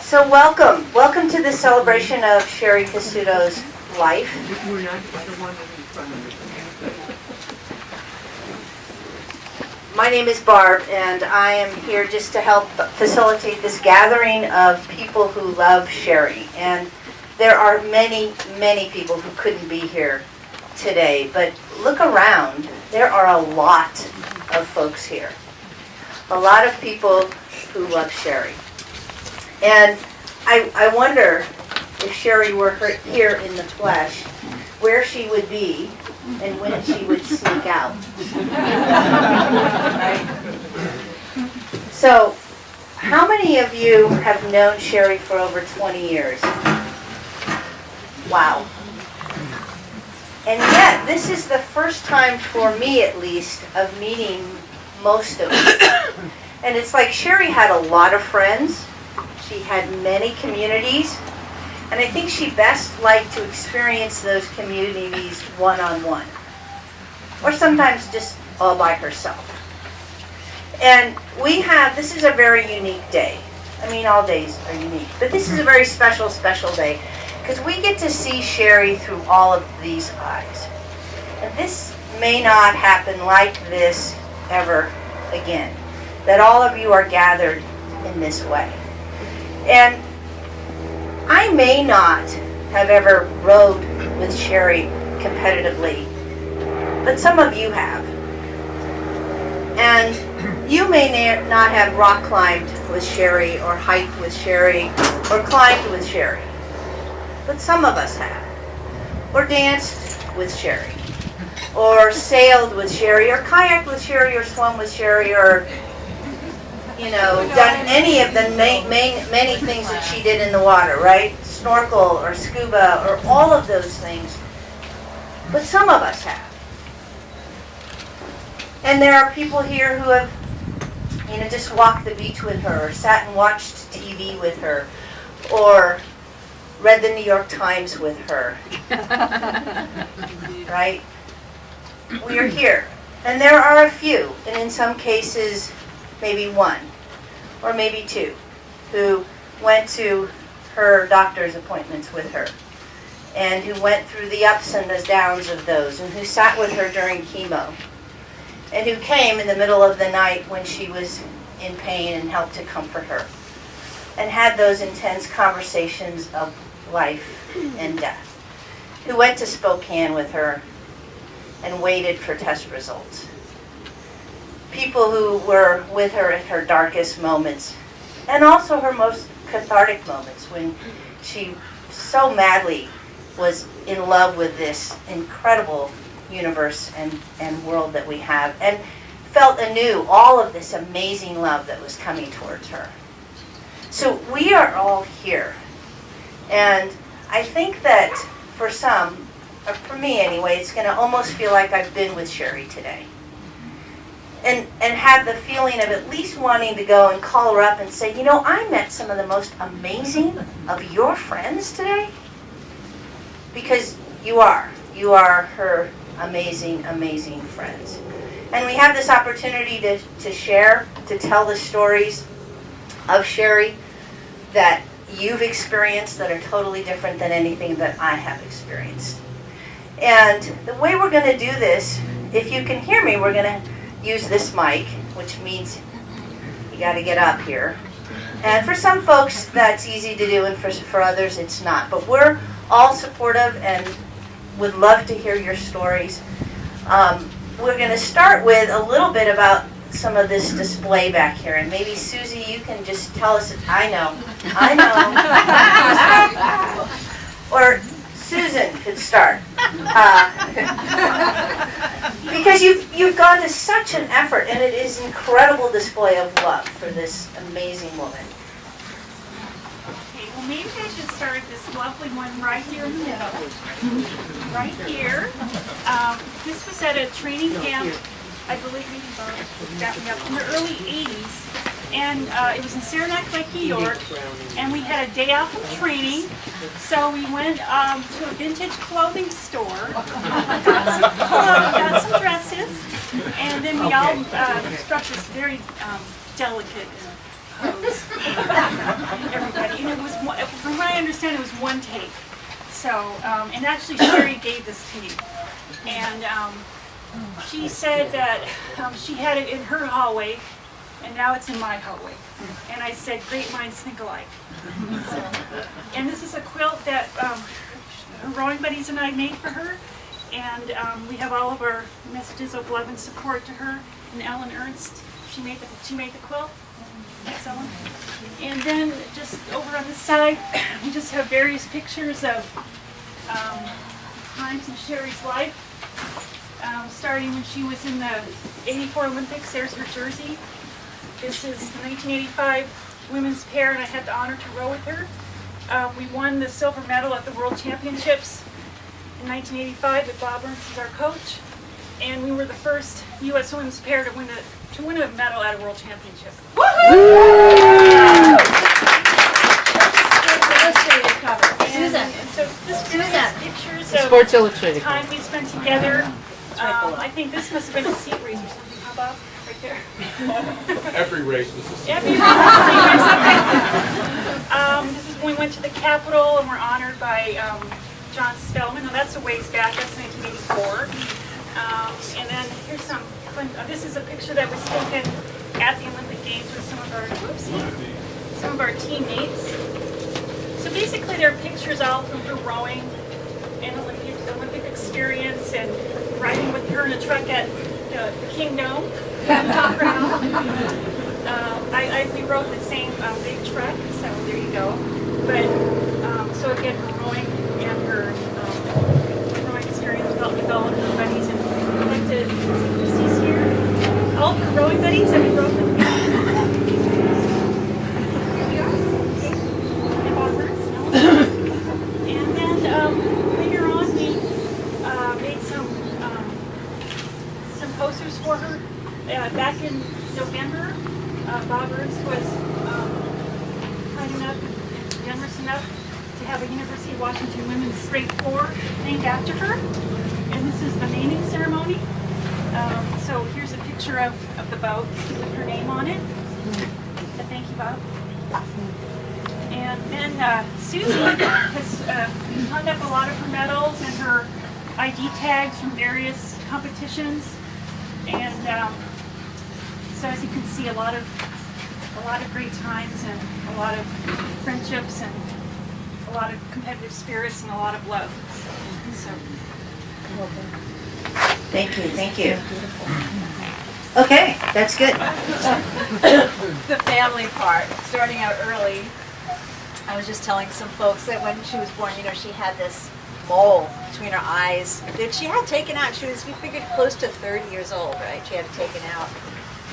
So welcome to the celebration of Sherri Casuto's life. We're not the one in front of My name is Barb, and I am here just to help facilitate this gathering of people who love Sherri. And there are many, many people who couldn't be here today, but look around. There are a lot of folks here. A lot of people who love Sherri. And I wonder if Sherri were here in the flesh, where she would be and when she would sneak out. Right? So, how many of you have known Sherri for over 20 years? Wow. And yet, this is the first time for me, at least, of meeting most of us. And it's like Sherri had a lot of friends. She had many communities. And I think she best liked to experience those communities one-on-one. Or sometimes just all by herself. And this is a very unique day. I mean, all days are unique. But this is a very special, special day. Because we get to see Sherri through all of these eyes. And this may not happen like this ever again. That all of you are gathered in this way. And I may not have ever rode with Sherri competitively, but some of you have. And you may not have rock climbed with Sherri, or hiked with Sherri, or climbed with Sherri, but some of us have. Or danced with Sherri, or sailed with Sherri, or kayaked with Sherri, or swum with Sherri, or done any of the many things that she did in the water, right? Snorkel or scuba or all of those things. But some of us have. And there are people here who have, just walked the beach with her, or sat and watched TV with her, or read the New York Times with her. Right? We are here. And there are a few, and in some cases, maybe one, or maybe two, who went to her doctor's appointments with her, and who went through the ups and the downs of those, and who sat with her during chemo, and who came in the middle of the night when she was in pain and helped to comfort her, and had those intense conversations of life and death, who went to Spokane with her and waited for test results. People who were with her at her darkest moments, and also her most cathartic moments when she so madly was in love with this incredible universe and world that we have, and felt anew all of this amazing love that was coming towards her. So we are all here. And I think that for some, or for me anyway, it's going to almost feel like I've been with Sherri today. And have the feeling of at least wanting to go and call her up and say, I met some of the most amazing of your friends today. Because you are her amazing, amazing friends. And we have this opportunity to share, to tell the stories of Sherri that you've experienced that are totally different than anything that I have experienced. And the way we're going to do this, if you can hear me, we're going to use this mic, which means you got to get up here. And for some folks, that's easy to do, and for others, it's not. But we're all supportive and would love to hear your stories. We're going to start with a little bit about some of this display back here. And maybe, Susie, you can just tell us, I know. Or Susan could start. Because you've gone to such an effort, and it is an incredible display of love for this amazing woman. Okay, well maybe I should start this lovely one right here in the middle. Right here. This was at a training camp, I believe got me up in the early 80s. And it was in Saranac Lake, New York, and we had a day off of training, so we went to a vintage clothing store, got some dresses, and then we all struck this very delicate pose. Everybody, I understand, it was one take. So, and actually Sherri gave this to me. And she said that she had it in her hallway, and now it's in my hallway. And I said, great minds think alike. So, and this is a quilt that her rowing buddies and I made for her. And we have all of our messages of love and support to her. And Ellen Ernst, she made the quilt. Thanks, Ellen. And then just over on this side, we just have various pictures of times in Sherri's life. Starting when she was in the '84 Olympics, there's her jersey. This is the 1985 women's pair, and I had the honor to row with her. We won the silver medal at the World Championships in 1985 with Bob Ernst as our coach, and we were the first U.S. women's pair to win a medal at a World Championship. Illustrated cover. Susan. And so this is pictures of Sports Illustrated. time we spent together. I think this must have been a seat race or something. How about right there? Every race was the same. Every race was a seat race. This is when we went to the Capitol and were honored by John Spellman. Now that's a ways back. That's 1984. And then here's some. This is a picture that was taken at the Olympic Games with some of our teammates. So basically, there are pictures all from her rowing and Olympic experience and riding with her in a truck at the Kingdom. We rode the same big truck, so there you go. But so again, her rowing and her rowing experience with all of her buddies, and I'd like to see Christy's here. All of her rowing buddies, and we rode them. And then later on, we made some posters for her. Back in November, Bob Ernst was kind enough and generous enough to have a University of Washington Women's Grade 4 named after her. And this is the naming ceremony. So here's a picture of the boat with her name on it. Thank you, Bob. And then Susan has hung up a lot of her medals and her ID tags from various competitions. And so as you can see, a lot of great times and a lot of friendships and a lot of competitive spirits and a lot of love. So. Thank you. Okay, that's good. The family part, starting out early. I was just telling some folks that when she was born, she had this mole between her eyes that she had taken out. We figured close to 30 years old, right? She had it taken out.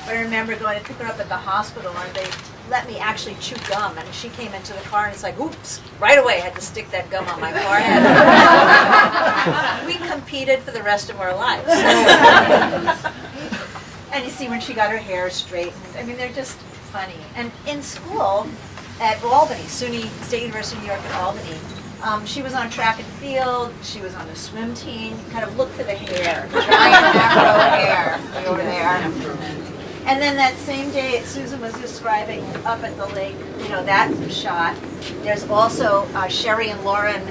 But I remember going to pick her up at the hospital, and they let me actually chew gum, and she came into the car, and it's like, oops, right away I had to stick that gum on my forehead. We competed for the rest of our lives. And you see when she got her hair straightened, they're just funny. And in school at Albany, SUNY State University of New York at Albany, she was on track and field, she was on the swim team. Kind of look for the hair, giant afro hair right over there. And then that same day, Susan was describing up at the lake, that shot. There's also Sherri and Lauren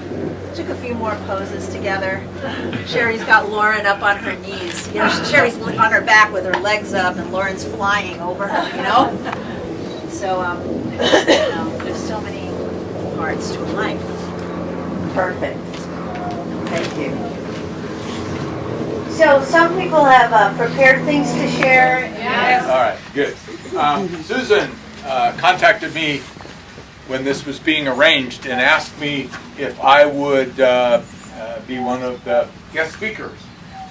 took a few more poses together. Sherri's got Lauren up on her knees. Sherri's on her back with her legs up, and Lauren's flying over her, So, there's so many parts to life. Perfect. Thank you. So some people have prepared things to share. Yes. All right, good. Susan contacted me when this was being arranged and asked me if I would be one of the guest speakers.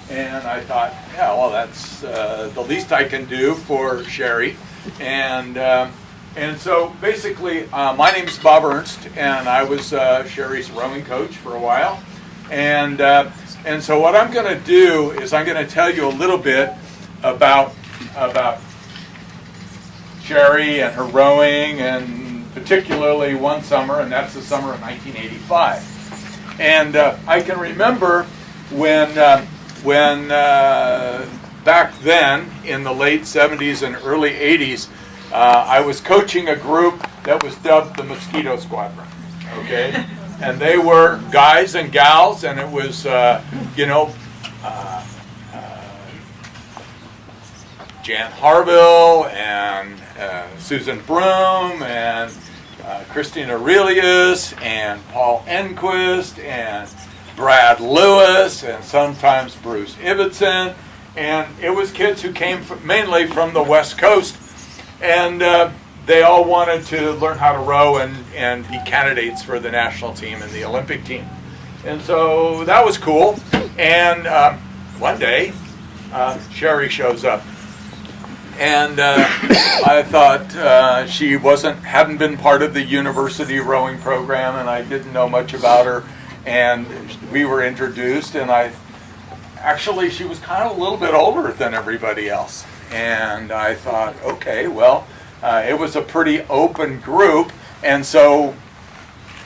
And I thought, yeah, well, that's the least I can do for Sherri. And so basically, my name is Bob Ernst, and I was Sherri's rowing coach for a while. And so what I'm going to do is I'm going to tell you a little bit about Sherri and her rowing, and particularly one summer, and that's the summer of 1985. And I can remember when back then in the late 70s and early 80s, I was coaching a group that was dubbed the Mosquito Squadron. okay? And they were guys and gals, and it was, Jan Harville and Susan Broom and Christine Aurelius and Paul Enquist and Brad Lewis and sometimes Bruce Ibbotson. And it was kids who came mainly from the West Coast. And they all wanted to learn how to row and be candidates for the national team and the Olympic team. And so that was cool. And one day, Sherri shows up. And I thought she hadn't been part of the university rowing program, and I didn't know much about her. And we were introduced, and actually she was kind of a little bit older than everybody else. And I thought, okay, well, it was a pretty open group, and so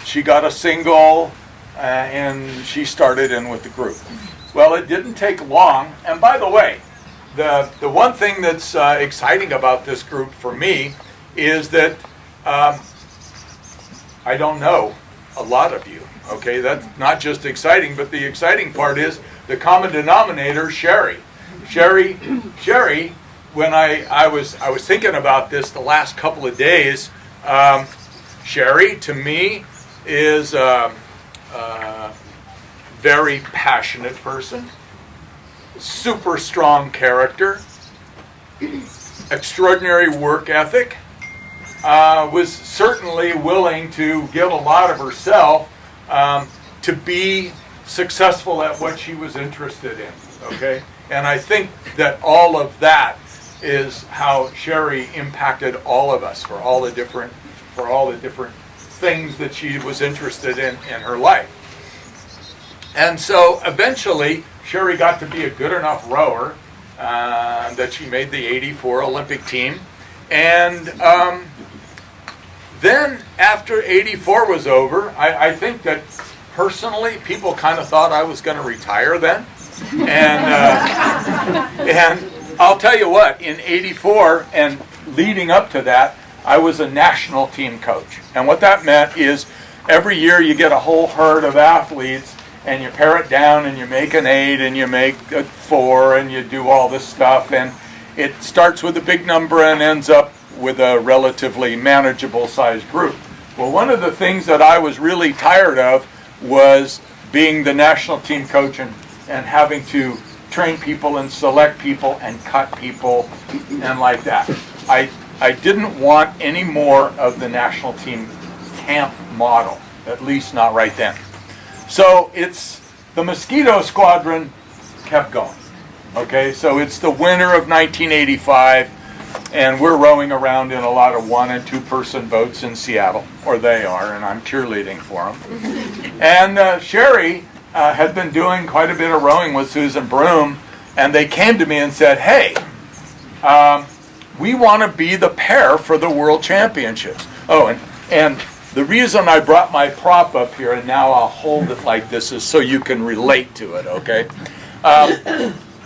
she got a single, and she started in with the group. Well, it didn't take long, and by the way, the one thing that's exciting about this group for me is that I don't know a lot of you, okay? That's not just exciting, but the exciting part is the common denominator, Sherri. Sherri, when I was thinking about this the last couple of days, Sherri, to me, is a very passionate person, super strong character, extraordinary work ethic, was certainly willing to give a lot of herself to be successful at what she was interested in, okay? And I think that all of that is how Sherri impacted all of us for all the different things that she was interested in her life. And so eventually, Sherri got to be a good enough rower that she made the '84 Olympic team. And then after '84 was over, I think that personally, people kind of thought I was going to retire then. And I'll tell you what, in '84 and leading up to that, I was a national team coach. And what that meant is every year you get a whole herd of athletes and you pare it down and you make an 8 and you make a 4 and you do all this stuff. And it starts with a big number and ends up with a relatively manageable sized group. Well, one of the things that I was really tired of was being the national team coach and having to train people and select people and cut people and like that. I didn't want any more of the national team camp model, at least not right then. So it's the Mosquito Squadron kept going. Okay, so it's the winter of 1985, and we're rowing around in a lot of 1- and 2-person boats in Seattle, or they are, and I'm cheerleading for them. And Sherri had been doing quite a bit of rowing with Susan Broom, and they came to me and said, hey, we want to be the pair for the World Championships. Oh, and the reason I brought my prop up here, and now I'll hold it like this, is so you can relate to it, okay?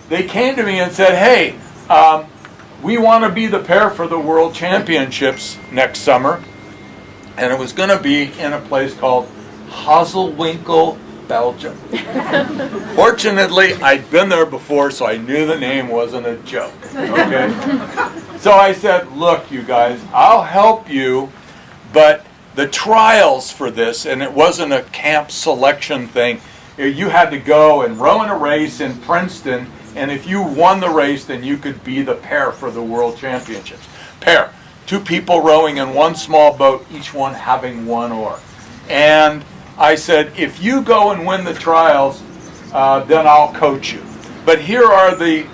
They came to me and said, hey, we want to be the pair for the World Championships next summer. And it was going to be in a place called Hazelwinkel, Belgium. Fortunately, I'd been there before, so I knew the name wasn't a joke, okay? So I said, look, you guys, I'll help you, but the trials for this, and it wasn't a camp selection thing, you had to go and row in a race in Princeton, and if you won the race, then you could be the pair for the World Championships. Pair, 2 people rowing in one small boat, each one having 1 oar. And I said, if you go and win the trials, then I'll coach you. But here are the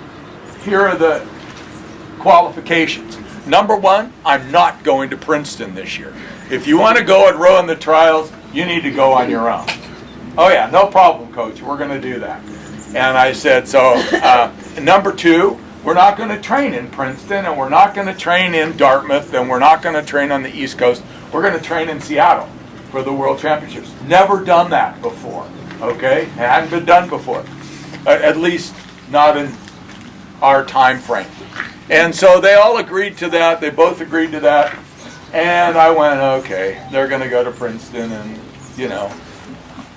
qualifications. Number 1, I'm not going to Princeton this year. If you want to go and row in the trials, you need to go on your own. Oh yeah, no problem, coach. We're going to do that. And I said, so number 2, we're not going to train in Princeton, and we're not going to train in Dartmouth, and we're not going to train on the East Coast. We're going to train in Seattle for the World Championships. Never done that before, okay? It hadn't been done before, at least not in our time frame. And so they all agreed to that. They both agreed to that. And I went, okay, they're going to go to Princeton and,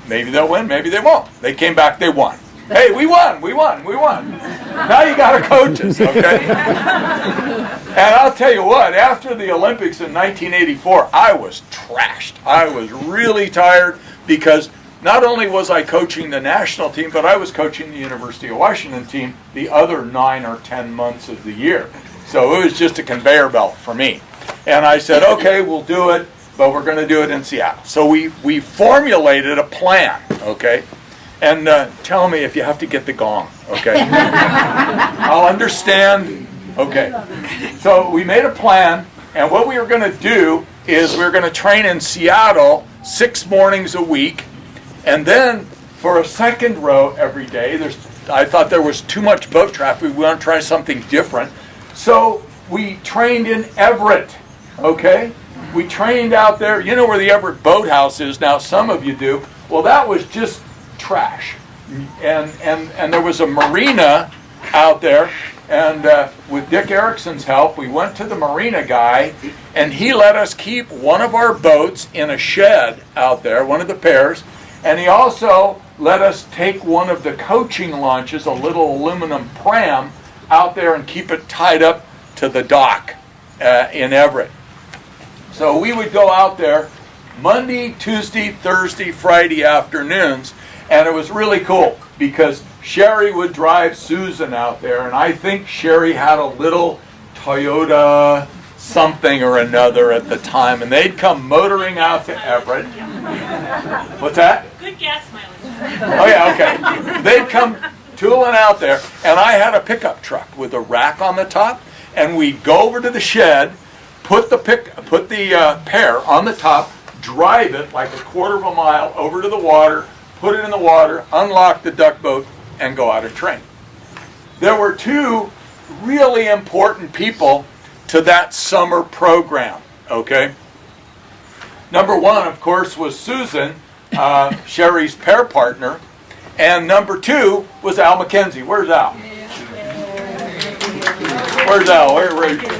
maybe they'll win, maybe they won't. They came back, they won. Hey, we won. Now you got to coach us, okay? And I'll tell you what, after the Olympics in 1984, I was trashed. I was really tired because not only was I coaching the national team, but I was coaching the University of Washington team the other 9 or 10 months of the year. So it was just a conveyor belt for me. And I said, okay, we'll do it, but we're going to do it in Seattle. So we formulated a plan, okay? And tell me if you have to get the gong, okay? I'll understand. Okay. So we made a plan, and what we were going to do is we were going to train in Seattle 6 mornings a week, and then for a second row every day. I thought there was too much boat traffic. We want to try something different. So we trained in Everett, okay? We trained out there. You know where the Everett Boathouse is now? Some of you do. Well, that was just trash. And there was a marina out there, and with Dick Erickson's help, we went to the marina guy, and he let us keep one of our boats in a shed out there, one of the pairs, and he also let us take one of the coaching launches, a little aluminum pram, out there and keep it tied up to the dock in Everett. So we would go out there Monday, Tuesday, Thursday, Friday afternoons, and it was really cool because Sherri would drive Susan out there, and I think Sherri had a little Toyota something or another at the time, and they'd come motoring out to Everett. What's that? Good gas mileage. Oh yeah, okay. They'd come tooling out there, and I had a pickup truck with a rack on the top, and we'd go over to the shed, put the pair on the top, drive it like a quarter of a mile over to the water, put it in the water, unlock the duck boat, and go out and train. There were 2 really important people to that summer program, okay? Number 1, of course, was Susan, Sherri's pair partner, and number 2 was Al McKenzie. Where's Al? Where's Al? Where?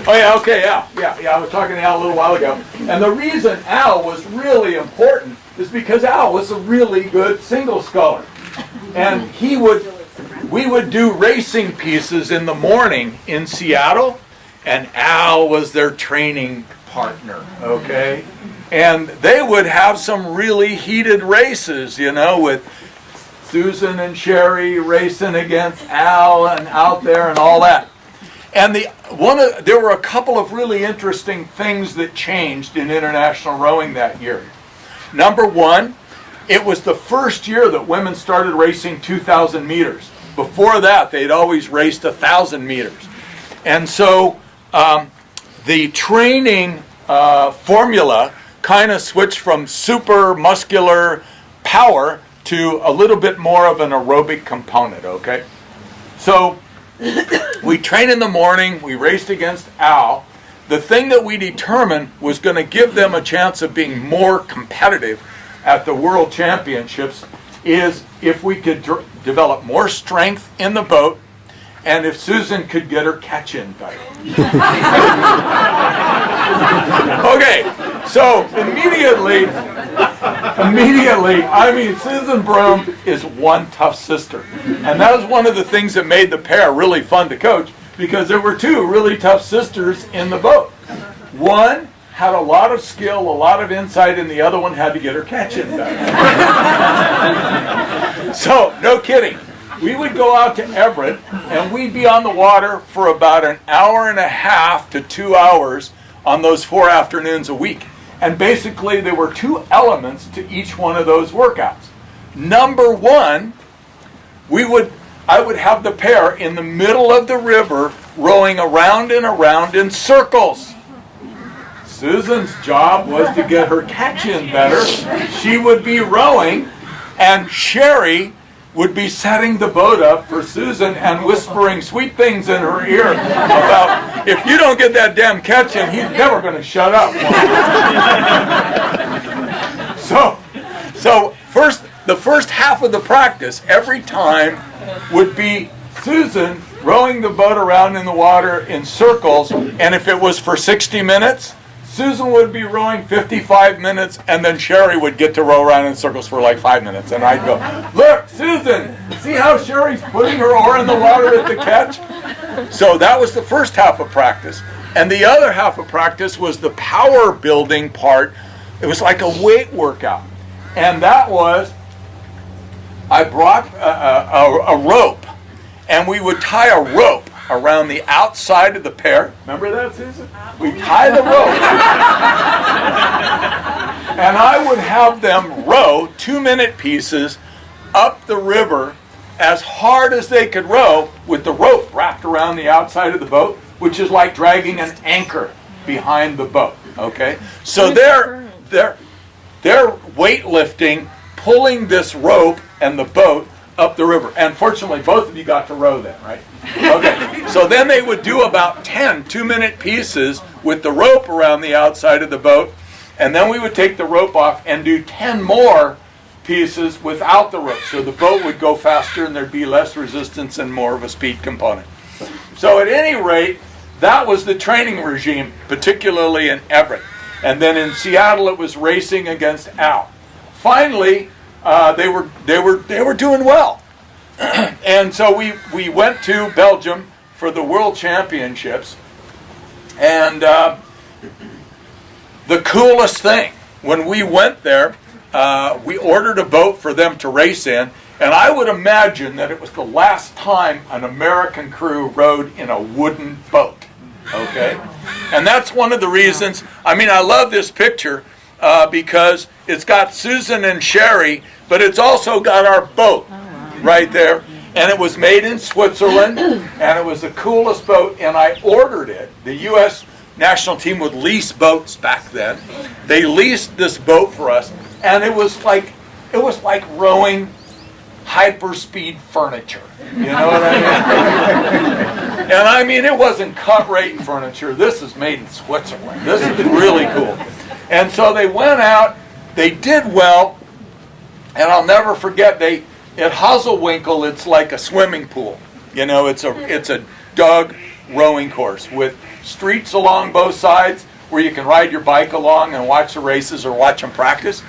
Oh yeah, okay, Al. Yeah, I was talking to Al a little while ago. And the reason Al was really important is because Al was a really good single sculler. And we would do racing pieces in the morning in Seattle, and Al was their training partner, okay? And they would have some really heated races, with Susan and Sherri racing against Al and out there and all that. And there were a couple of really interesting things that changed in international rowing that year. Number 1, it was the first year that women started racing 2,000 meters. Before that, they'd always raced 1,000 meters. And so the training formula kind of switched from super muscular power to a little bit more of an aerobic component, okay? So we trained in the morning, we raced against Al. The thing that we determined was going to give them a chance of being more competitive at the World Championships is if we could develop more strength in the boat and if Susan could get her catch-in better. Okay, so immediately, Susan Broom is one tough sister. And that was one of the things that made the pair really fun to coach because there were 2 really tough sisters in the boat. One had a lot of skill, a lot of insight, and the other one had to get her catch-in better. So, no kidding. We would go out to Everett, and we'd be on the water for about an hour and a half to 2 hours on those 4 afternoons a week. And basically, there were 2 elements to each one of those workouts. Number 1, I would have the pair in the middle of the river rowing around and around in circles. Susan's job was to get her catch-in better. She would be rowing, and Sherri would be setting the boat up for Susan and whispering sweet things in her ear about, if you don't get that damn catch-in, he's never going to shut up. So the first half of the practice, every time, would be Susan rowing the boat around in the water in circles, and if it was for 60 minutes, Susan would be rowing 55 minutes, and then Sherri would get to row around in circles for like 5 minutes. And I'd go, look, Susan, see how Sherri's putting her oar in the water at the catch? So that was the first half of practice. And the other half of practice was the power building part. It was like a weight workout. And that was, I brought a rope, and we would tie a rope around the outside of the pair. Remember that, Susan? We tie the rope. And I would have them row 2-minute pieces up the river as hard as they could row with the rope wrapped around the outside of the boat, which is like dragging an anchor behind the boat. Okay? So they're weightlifting, pulling this rope and the boat up the river. And fortunately, both of you got to row then, right? Okay. So then they would do about 10 2-minute pieces with the rope around the outside of the boat. And then we would take the rope off and do 10 more pieces without the rope. So the boat would go faster and there'd be less resistance and more of a speed component. So at any rate, that was the training regime, particularly in Everett. And then in Seattle, it was racing against Al. Finally, they were doing well. And so we went to Belgium for the World Championships. And the coolest thing, when we went there, we ordered a boat for them to race in. And I would imagine that it was the last time an American crew rode in a wooden boat. Okay? And that's one of the reasons, I mean, I love this picture because it's got Susan and Sherri, but it's also got our boat right there. And it was made in Switzerland, and it was the coolest boat, and I ordered it. The U.S. national team would lease boats back then. They leased this boat for us, and it was like rowing hyper-speed furniture. You know what I mean? And I mean, it wasn't cut-rate furniture. This is made in Switzerland. This is really cool. And so they went out, they did well, and I'll never forget, at Hazelwinkel, it's like a swimming pool. You know, it's a dug rowing course with streets along both sides where you can ride your bike along and watch the races or watch them practice.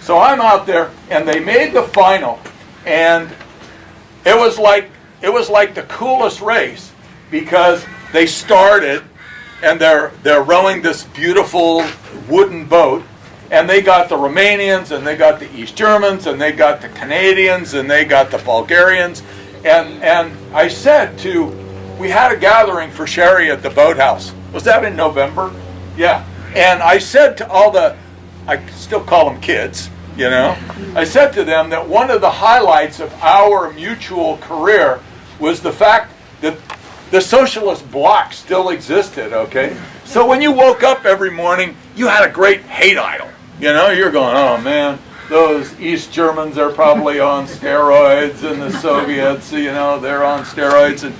So I'm out there, and they made the final, and it was like the coolest race because they started, and they're rowing this beautiful wooden boat, and they got the Romanians, and they got the East Germans, and they got the Canadians, and they got the Bulgarians, and I said we had a gathering for Sherri at the boathouse. Was that in November? Yeah. And I said to I still call them kids, you know. I said to them that one of the highlights of our mutual career was the fact that the socialist bloc still existed, okay? So when you woke up every morning, you had a great hate idol. You know, you're going, oh man, those East Germans are probably on steroids, and the Soviets, you know, they're on steroids. And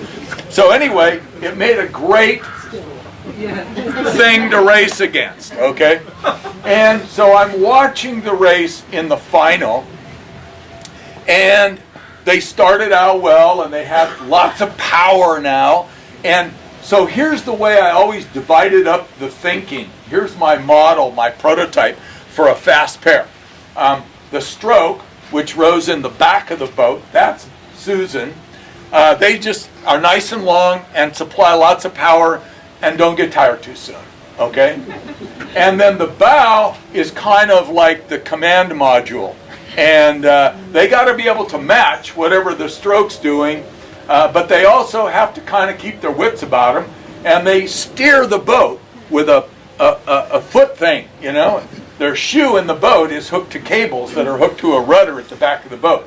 so anyway, it made a great thing to race against, okay? And so I'm watching the race in the final, and they started out well, and they had lots of power now. And so here's the way I always divided up the thinking. Here's my model, my prototype for a fast pair. The stroke, which rows in the back of the boat, that's Susan. They just are nice and long and supply lots of power and don't get tired too soon, okay? And then the bow is kind of like the command module. And they got to be able to match whatever the stroke's doing, but they also have to kind of keep their wits about them. And they steer the boat with a foot thing, you know? Their shoe in the boat is hooked to cables that are hooked to a rudder at the back of the boat.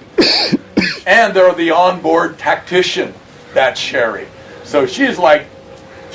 And they're the onboard tactician, that's Sherri. So she's like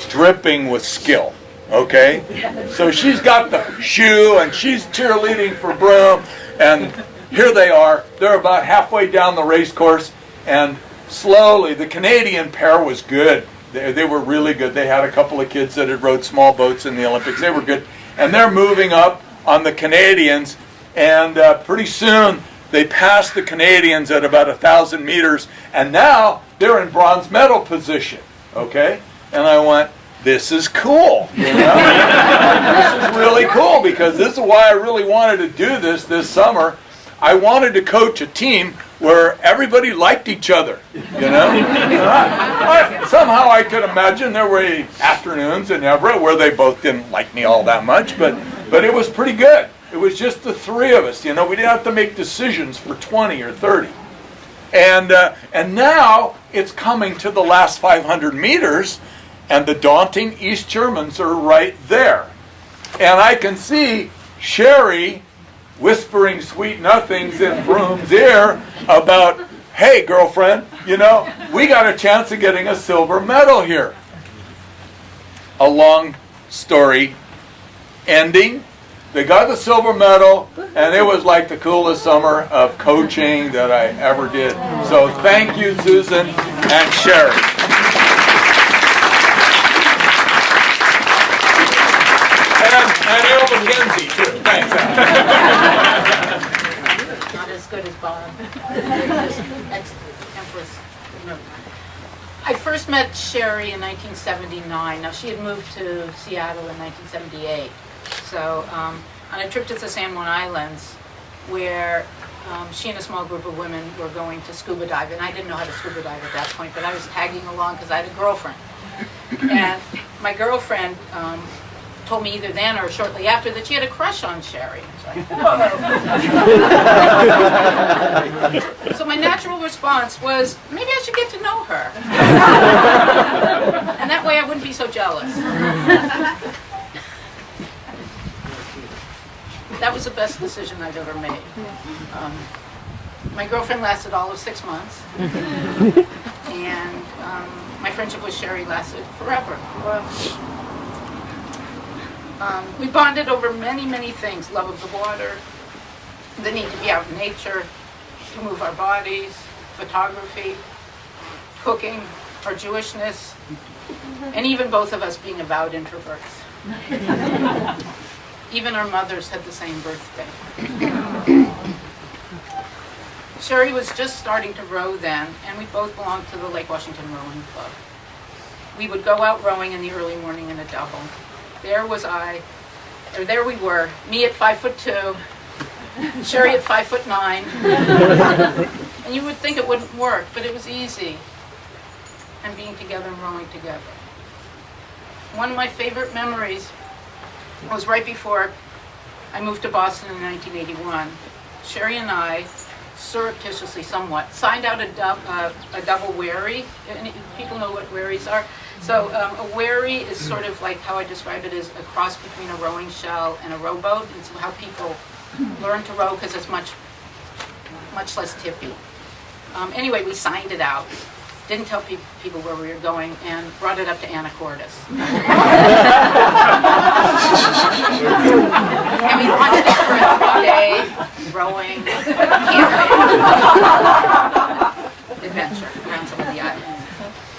dripping with skill, okay? So she's got the shoe, and she's cheerleading for Broom, and here they are. They're about halfway down the race course, and slowly, the Canadian pair was good. They were really good. They had a couple of kids that had rowed small boats in the Olympics. They were good. And they're moving up on the Canadians, and pretty soon they passed the Canadians at about 1,000 meters, and now they're in bronze medal position, okay? And I went, this is cool. You know? This is really cool because this is why I really wanted to do this summer. I wanted to coach a team where everybody liked each other, you know? Somehow I could imagine there were afternoons in Everett where they both didn't like me all that much, but it was pretty good. It was just the three of us, you know? We didn't have to make decisions for 20 or 30. And now it's coming to the last 500 meters, and the daunting East Germans are right there. And I can see Sherri whispering sweet nothings in Broom's ear about, hey, girlfriend, you know, we got a chance of getting a silver medal here. A long story ending. They got the silver medal, and it was like the coolest summer of coaching that I ever did. So thank you, Susan and Sherri. And Al McKenzie, too. Thanks, Al. Not as good as Bob. Ex-Empress. No. I first met Sherri in 1979. Now, she had moved to Seattle in 1978. So, on a trip to the San Juan Islands, where she and a small group of women were going to scuba dive. And I didn't know how to scuba dive at that point, but I was tagging along because I had a girlfriend. And my girlfriend told me either then or shortly after that she had a crush on Sherri. I was like, whoa. So my natural response was, maybe I should get to know her. And that way I wouldn't be so jealous. That was the best decision I've ever made. My girlfriend lasted all of 6 months. And my friendship with Sherri lasted forever. We bonded over many, many things. Love of the water, the need to be out in nature, to move our bodies, photography, cooking, our Jewishness, and even both of us being avowed introverts. Even our mothers had the same birthday. Sherri was just starting to row then, and we both belonged to the Lake Washington Rowing Club. We would go out rowing in the early morning in a double. There we were, me at 5'2", Sherri at 5'9". And you would think it wouldn't work, but it was easy. And being together and rowing together. One of my favorite memories was right before I moved to Boston in 1981. Sherri and I, surreptitiously somewhat, signed out a double wherry. People know what wherries are? So a wherry is sort of like how I describe it as a cross between a rowing shell and a rowboat. It's how people learn to row because it's much less tippy. Anyway, we signed it out. Didn't tell people where we were going and brought it up to Anacortes. And we launched it for a 3-day rowing camping adventure around some of the islands.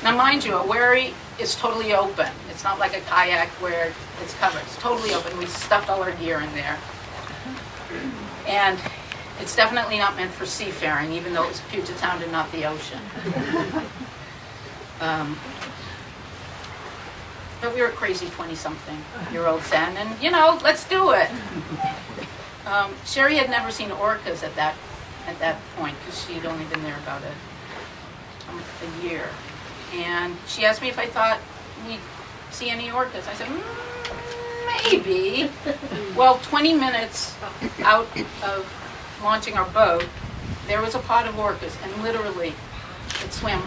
Now mind you, a wherry is totally open. It's not like a kayak where it's covered. It's totally open. We stuffed all our gear in there. And it's definitely not meant for seafaring, even though it's Puget Sound and not the ocean. But we were crazy 20-something-year-olds then, and let's do it. Sherri had never seen orcas at that point because she'd only been there about a year. And she asked me if I thought we'd see any orcas. I said, maybe. Well, 20 minutes out of launching our boat, there was a pod of orcas, and literally it swam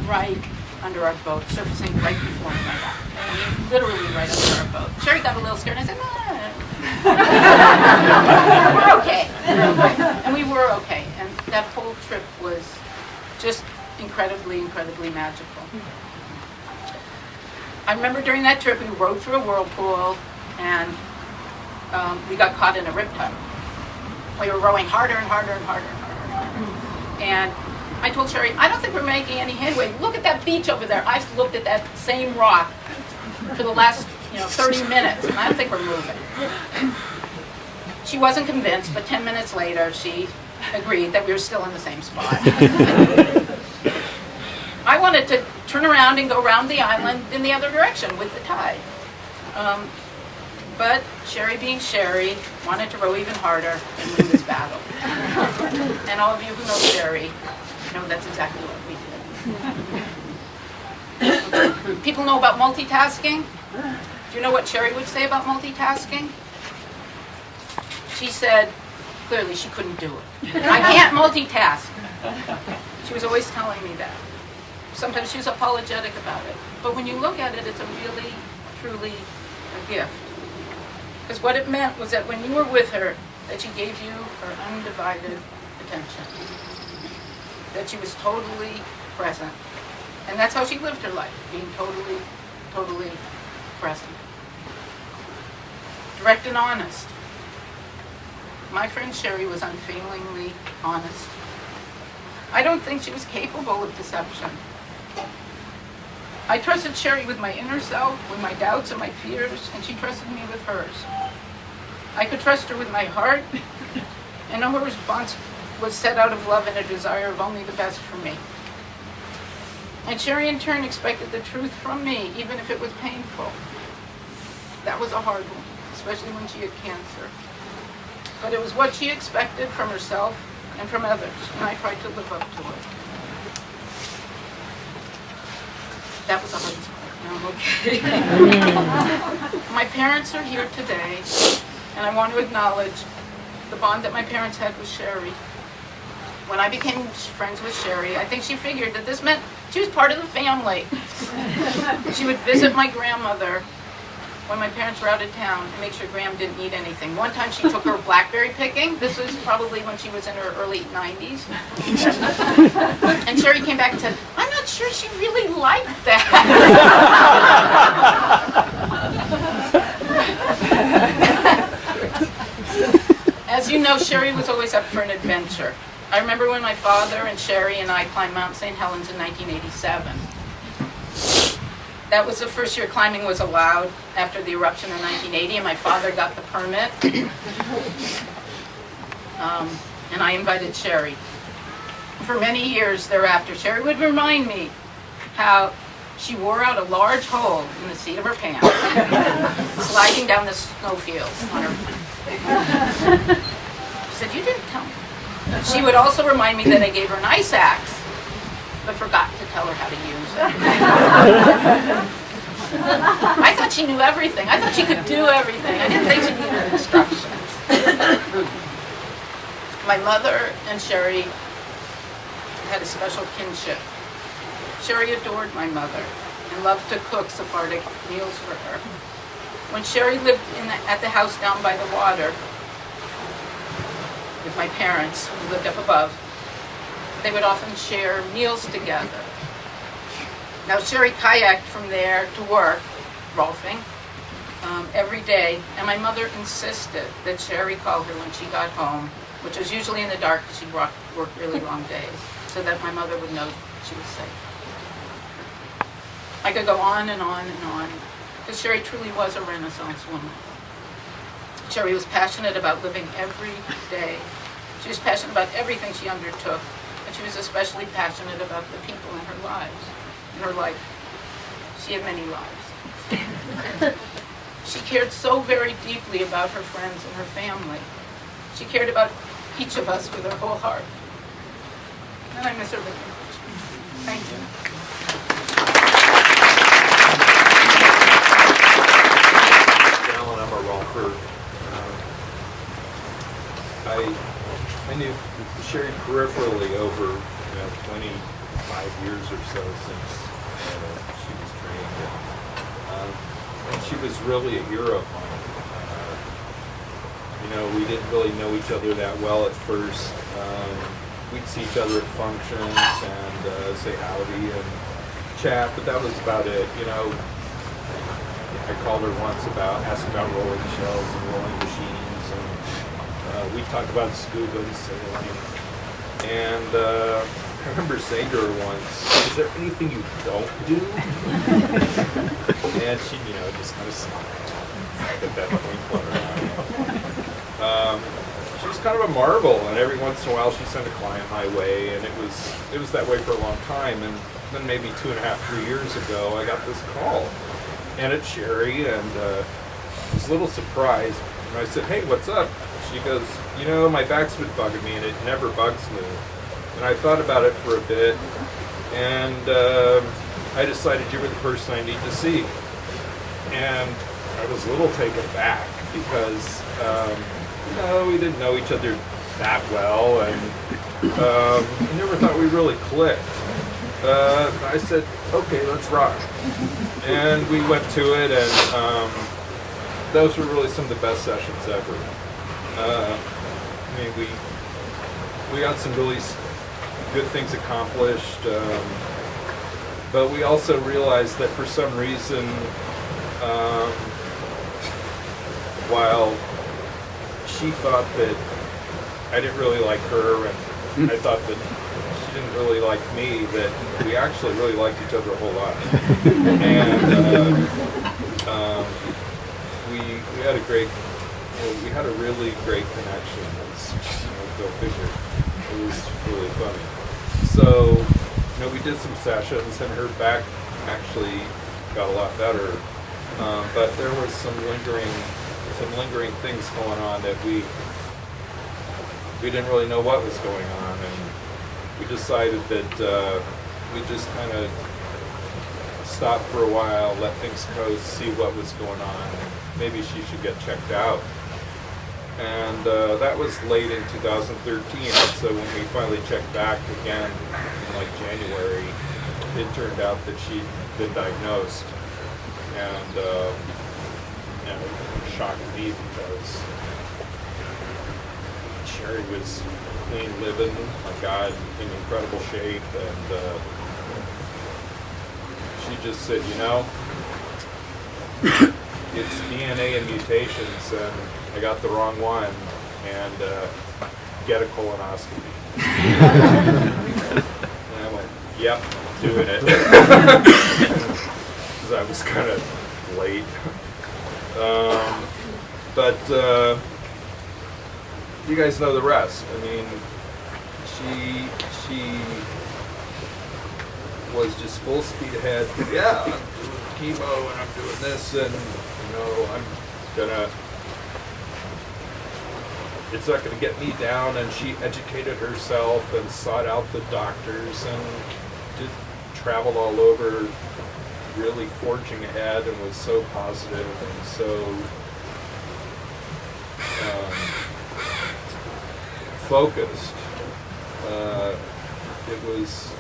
right under our boat, surfacing right before my back. I mean, literally right under our boat. Sherri got a little scared, and I said, we're okay. And we were okay. And that whole trip was just incredibly, incredibly magical. I remember during that trip, we rode through a whirlpool, and we got caught in a riptide. We were rowing harder and harder and harder and harder and harder. And I told Sherri, I don't think we're making any headway. Look at that beach over there. I've looked at that same rock for the last 30 minutes, and I don't think we're moving. She wasn't convinced, but 10 minutes later, she agreed that we were still in the same spot. I wanted to turn around and go around the island in the other direction with the tide. But Sherri, being Sherri, wanted to row even harder and win this battle. And all of you who know Sherri know that's exactly what we did. People know about multitasking. Do you know what Sherri would say about multitasking? She said, clearly she couldn't do it. I can't multitask. She was always telling me that. Sometimes she was apologetic about it. But when you look at it, it's a really, truly a gift. Because what it meant was that when you were with her, that she gave you her undivided attention. That she was totally present. And that's how she lived her life, being totally, totally present. Direct and honest. My friend Sherri was unfailingly honest. I don't think she was capable of deception. I trusted Sherri with my inner self, with my doubts and my fears, and she trusted me with hers. I could trust her with my heart, and know her response was set out of love and a desire of only the best for me. And Sherri in turn expected the truth from me, even if it was painful. That was a hard one, especially when she had cancer. But it was what she expected from herself and from others, and I tried to live up to it. That was the hardest part. No, I'm okay. My parents are here today, and I want to acknowledge the bond that my parents had with Sherri. When I became friends with Sherri, I think she figured that this meant she was part of the family. She would visit my grandmother when my parents were out of town and make sure Graham didn't need anything. One time she took her blackberry picking. This was probably when she was in her early 90s. And Sherri came back and said, I'm not sure she really liked that. As you know, Sherri was always up for an adventure. I remember when my father and Sherri and I climbed Mount St. Helens in 1987. That was the first year climbing was allowed after the eruption in 1980, and my father got the permit. And I invited Sherri. For many years thereafter, Sherri would remind me how she wore out a large hole in the seat of her pants, sliding down the snowfields on her. She said, you didn't tell me. She would also remind me that I gave her an ice axe, but forgot to tell her how to use it. I thought she knew everything. I thought she could do everything. I didn't think she needed instructions. My mother and Sherri had a special kinship. Sherri adored my mother and loved to cook Sephardic meals for her. When Sherri lived at the house down by the water with my parents, who lived up above, they would often share meals together. Now, Sherri kayaked from there to work, Rolfing, every day, and my mother insisted that Sherri call her when she got home, which was usually in the dark because she worked really long days, so that my mother would know she was safe. I could go on and on and on, because Sherri truly was a Renaissance woman. Sherri was passionate about living every day. She was passionate about everything she undertook, and she was especially passionate about the people in her lives, in her life. She had many lives. She cared so very deeply about her friends and her family. She cared about each of us with her whole heart. And I miss her very much. Thank you. Alan, I'm a Rolfer. I knew Sherri peripherally over 25 years or so since she was trained. And she was really a hero of mine. We didn't really know each other that well at first. We'd see each other at functions and say howdy and chat, but that was about it. I called her once asking about rolling shells and rolling machines, and we talked about scuba and sailing. And I remember saying to her once, "Is there anything you don't do?" And she, just kind of smiled at that point. she was kind of a marvel, and every once in a while she sent a client my way, and it was that way for a long time. And then maybe 2.5, 3 years ago, I got this call, and it's Sherri, and I was a little surprised. And I said, "Hey, what's up?" She goes, "You know, my back's been bugging me, and it never bugs me." And I thought about it for a bit, and I decided you were the person I need to see. And I was a little taken aback because, we didn't know each other that well, and I never thought we really clicked. I said, "Okay, let's rock." And we went to it, and those were really some of the best sessions ever. I mean, we got some really good things accomplished, but we also realized that for some reason, while she thought that I didn't really like her, and I thought that she didn't really like me, that we actually really liked each other a whole lot. And we had a great, we had a really great connection. As go figure. It was really funny. So, we did some sessions, and her back actually got a lot better. But there was some lingering things going on that we didn't really know what was going on, and we decided that we just kind of stop for a while, let things go, see what was going on, and maybe she should get checked out. And that was late in 2013, so when we finally checked back again in like January, it turned out that she'd been diagnosed. And it shocked me because Sherri was clean living, my God, in incredible shape, and she just said, it's DNA and mutations, and I got the wrong one, and get a colonoscopy. And I went, "Yep, doing it." Because I was kind of late. But you guys know the rest. I mean, she was just full speed ahead. Yeah, I'm doing chemo and I'm doing this, and I'm gonna. It's not gonna get me down. And she educated herself and sought out the doctors and traveled all over, really forging ahead, and was so positive and so focused. It was,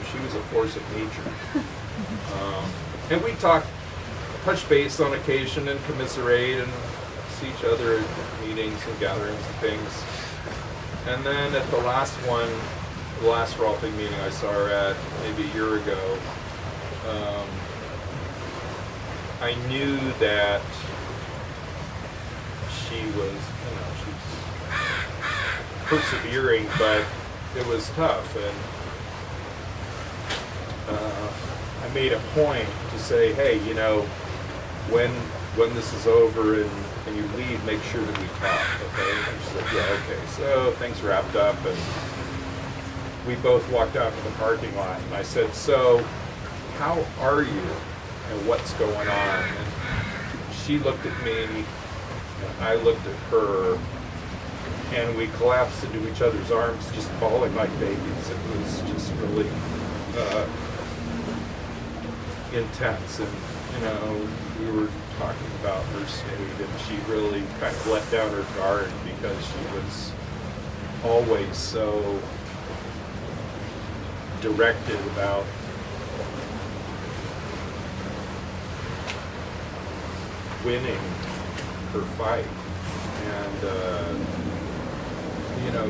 she was a force of nature. And we touch base on occasion and commiserate and see each other at meetings and gatherings and things. And then at the last Rolfing meeting I saw her at maybe a year ago, I knew that she was, persevering, but it was tough. And I made a point to say, "Hey, when this is over and you leave, make sure that we talk, okay?" And she said, "Yeah, okay." So things wrapped up, and we both walked out to the parking lot, and I said, "So, how are you? And what's going on?" And she looked at me, and I looked at her, and we collapsed into each other's arms, just bawling like babies. It was just really intense, and we were talking about her state, and she really kind of let down her guard because she was always so directed about winning her fight, and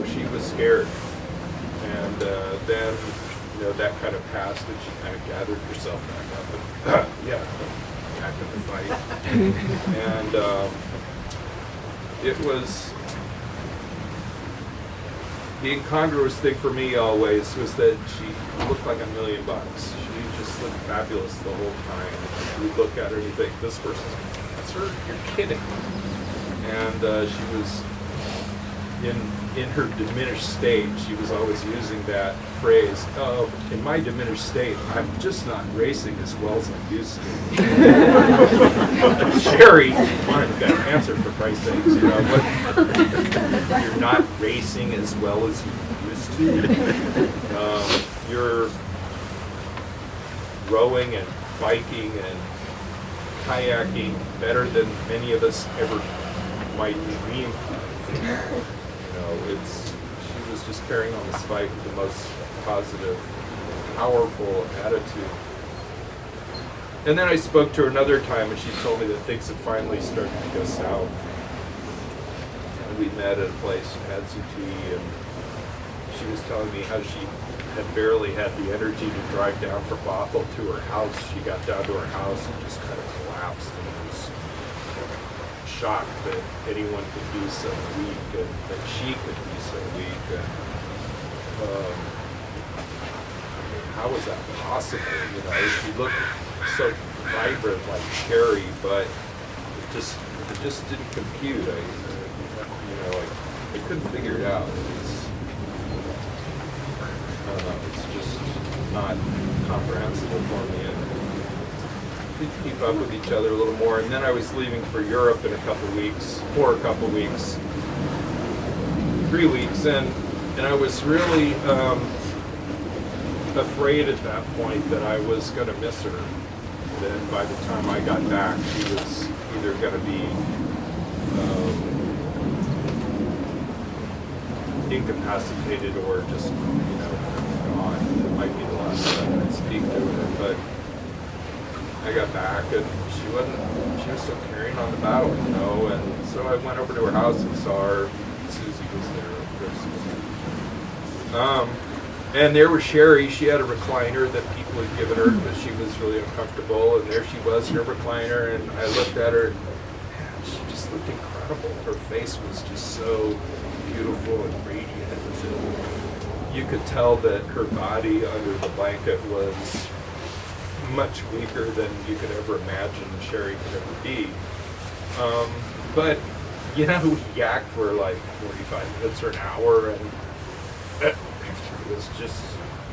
she was scared, and then that kind of passed, and she kind of gathered herself back up and back in the fight. And it was the incongruous thing for me always was that she looked like $1 million. She just looked fabulous the whole time. You would look at her and you think, "This person's, that's her, you're kidding." And she was in her diminished state, she was always using that phrase, "Oh, in my diminished state, I'm just not racing as well as I used to." Sherri wanted that answer for Christ's sakes, you know, what, you're not racing as well as you used to. You're rowing and biking and kayaking better than many of us ever might dream of. You know, she was just carrying on this fight with the most positive, powerful attitude. And then I spoke to her another time, and she told me that things had finally started to go south. And we met at a place, had some tea, and she was telling me how she had barely had the energy to drive down from Bothell to her house. She got down to her house and just kind of collapsed and was shocked that anyone could be so weak and that she could be so weak. And I mean, how was that possible? You know, she looked so vibrant like Sherri, but it just didn't compute. I couldn't figure it out. It's just not comprehensible for me. And we keep up with each other a little more. And then I was leaving for Europe in a couple weeks, 3 weeks, and I was really afraid at that point that I was going to miss her. Then by the time I got back, she was either going to be incapacitated or just, gone. It might be the last time I'd speak to her, but I got back and she was still carrying on the battle, and so I went over to her house and saw her. Susie was there. And there was Sherri. She had a recliner that people had given her because she was really uncomfortable, and there she was in her recliner, and I looked at her, and she just looked incredible. Her face was just so beautiful and radiant. And you could tell that her body under the blanket was much weaker than you could ever imagine Sherri could ever be. But, we yacked for like 45 minutes or an hour, and it was just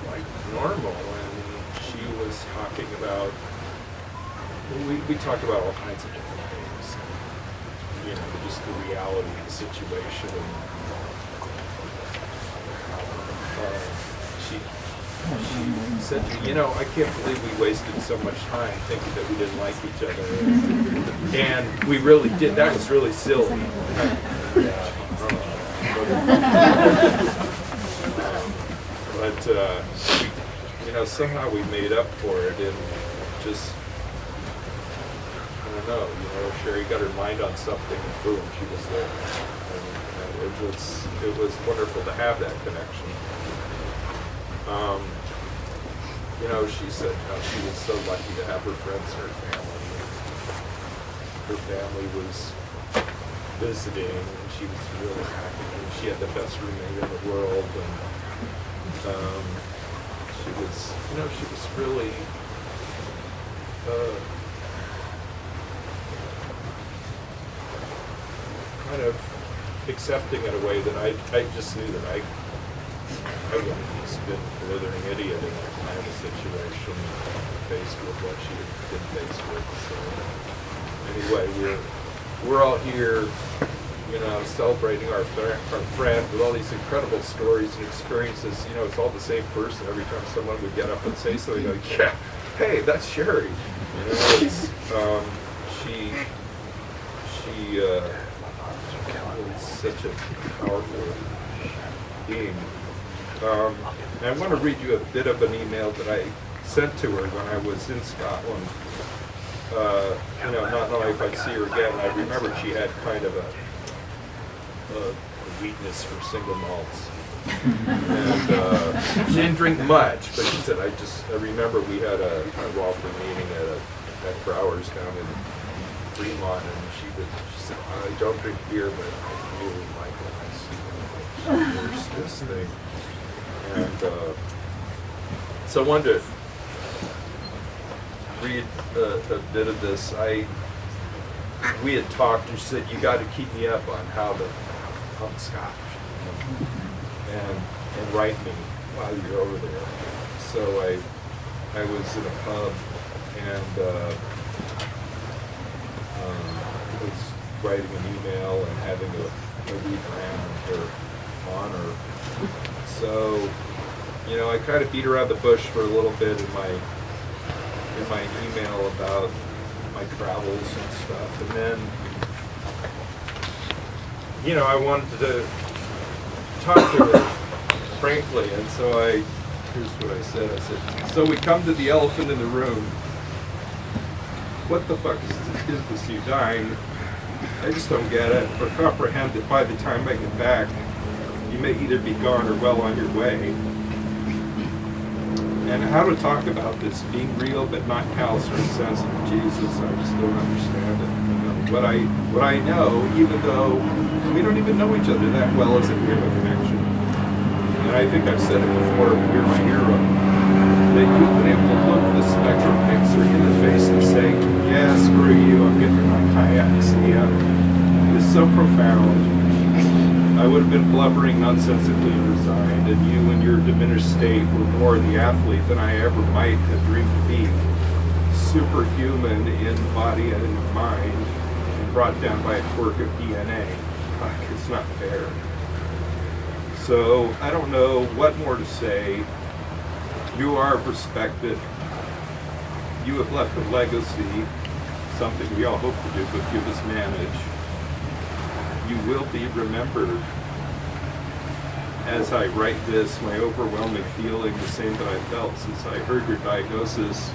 like normal. And she was talking about, we talked about all kinds of different things. Just the reality of the situation. She said to me, I can't believe we wasted so much time thinking that we didn't like each other. And we really did. That was really silly. But somehow we made up for it, and just, I don't know, Sherri got her mind on something, and boom, she was there. And it was wonderful to have that connection. She said how she was so lucky to have her friends and her family. Her family was visiting, and she was really happy. And she had the best roommate in the world, and she was really kind of accepting in a way that I just knew that I would have just been a blithering idiot in that kind of a situation, faced with what she had been faced with. So anyway, we're all here, celebrating our friend with all these incredible stories and experiences. It's all the same person. Every time someone would get up and say something, like, yeah, hey, that's Sherri. It's she was such a powerful being. And I want to read you a bit of an email that I sent to her when I was in Scotland. Not knowing if I'd see her again. I remember she had kind of a weakness for single malts. And she didn't drink much, but she said, I remember we had a welcome meeting at Brower's down in Fremont, and she said, I don't drink beer, but I really like it. I see this thing. And so I wanted to read a bit of this. We had talked, and she said, you got to keep me up on how the scotch. and write me while you're over there. So I was in a pub and was writing an email and having a read around her honor. So, you know, I kind of beat around the bush for a little bit in my email about my travels and stuff, and then, you know, I wanted to talk to her frankly, and so here's what I said. I said, so we come to the elephant in the room. What the fuck is this, you dying? I just don't get it, or comprehend that by the time I get back, you may either be gone or well on your way. And how to talk about this being real but not callous or insensitive. Jesus, I just don't understand it. You know, what I know, even though we don't even know each other that well, is that we have a connection. And I think I've said it before, you're my hero. That you've been able to look the spectrum picture in the face and say, yeah, screw you, I'm getting my kayaks. Yeah, it's so profound. I would have been blubbering nonsensically and resigned, and you in your diminished state were more the athlete than I ever might have dreamed to be. Superhuman in body and in mind, and brought down by a quirk of DNA. Fuck, it's not fair. So, I don't know what more to say. You are respected. You have left a legacy, something we all hope to do, but few of us manage. You will be remembered. As I write this, my overwhelming feeling, the same that I felt since I heard your diagnosis,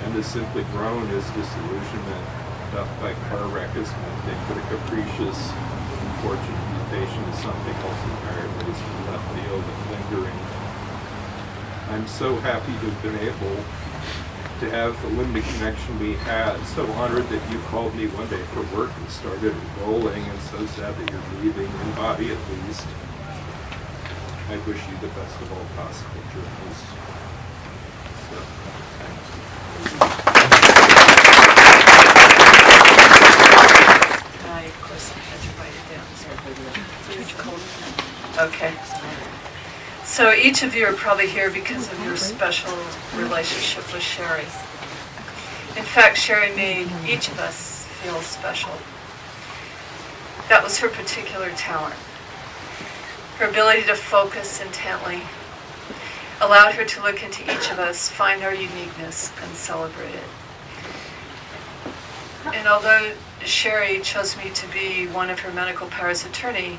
and has simply grown, is disillusionment. Death by car wreck is one thing, but a capricious, unfortunate mutation is something else entirely. It's from left field and lingering. I'm so happy to have been able to have the limited connection we had. So honored that you called me one day for work and started rolling, and so sad that you're leaving, in body at least. I wish you the best of all possible journeys. So, I, of course, I had to write it down. Okay. So each of you are probably here because of your special relationship with Sherri. In fact, Sherri made each of us feel special. That was her particular talent. Her ability to focus intently allowed her to look into each of us, find our uniqueness, and celebrate it. And although Sherri chose me to be one of her medical powers of attorney,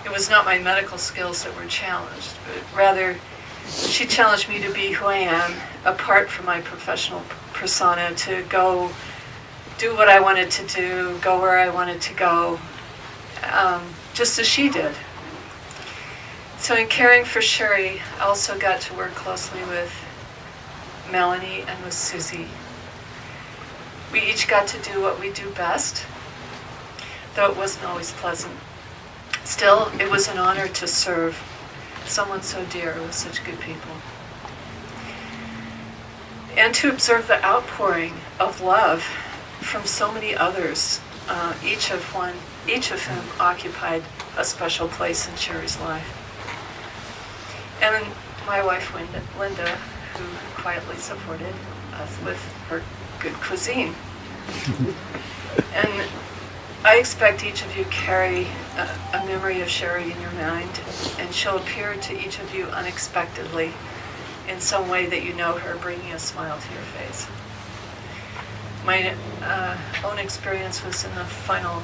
it was not my medical skills that were challenged, but rather she challenged me to be who I am, apart from my professional persona, to go do what I wanted to do, go where I wanted to go, just as she did. So in caring for Sherri, I also got to work closely with Melanie and with Susie. We each got to do what we do best, though it wasn't always pleasant. Still, it was an honor to serve someone so dear with such good people. And to observe the outpouring of love from so many others, each of whom occupied a special place in Sherri's life. And my wife, Linda, who quietly supported us with her good cuisine. And I expect each of you carry a memory of Sherri in your mind, and she'll appear to each of you unexpectedly in some way that you know her, bringing a smile to your face. My own experience was in the final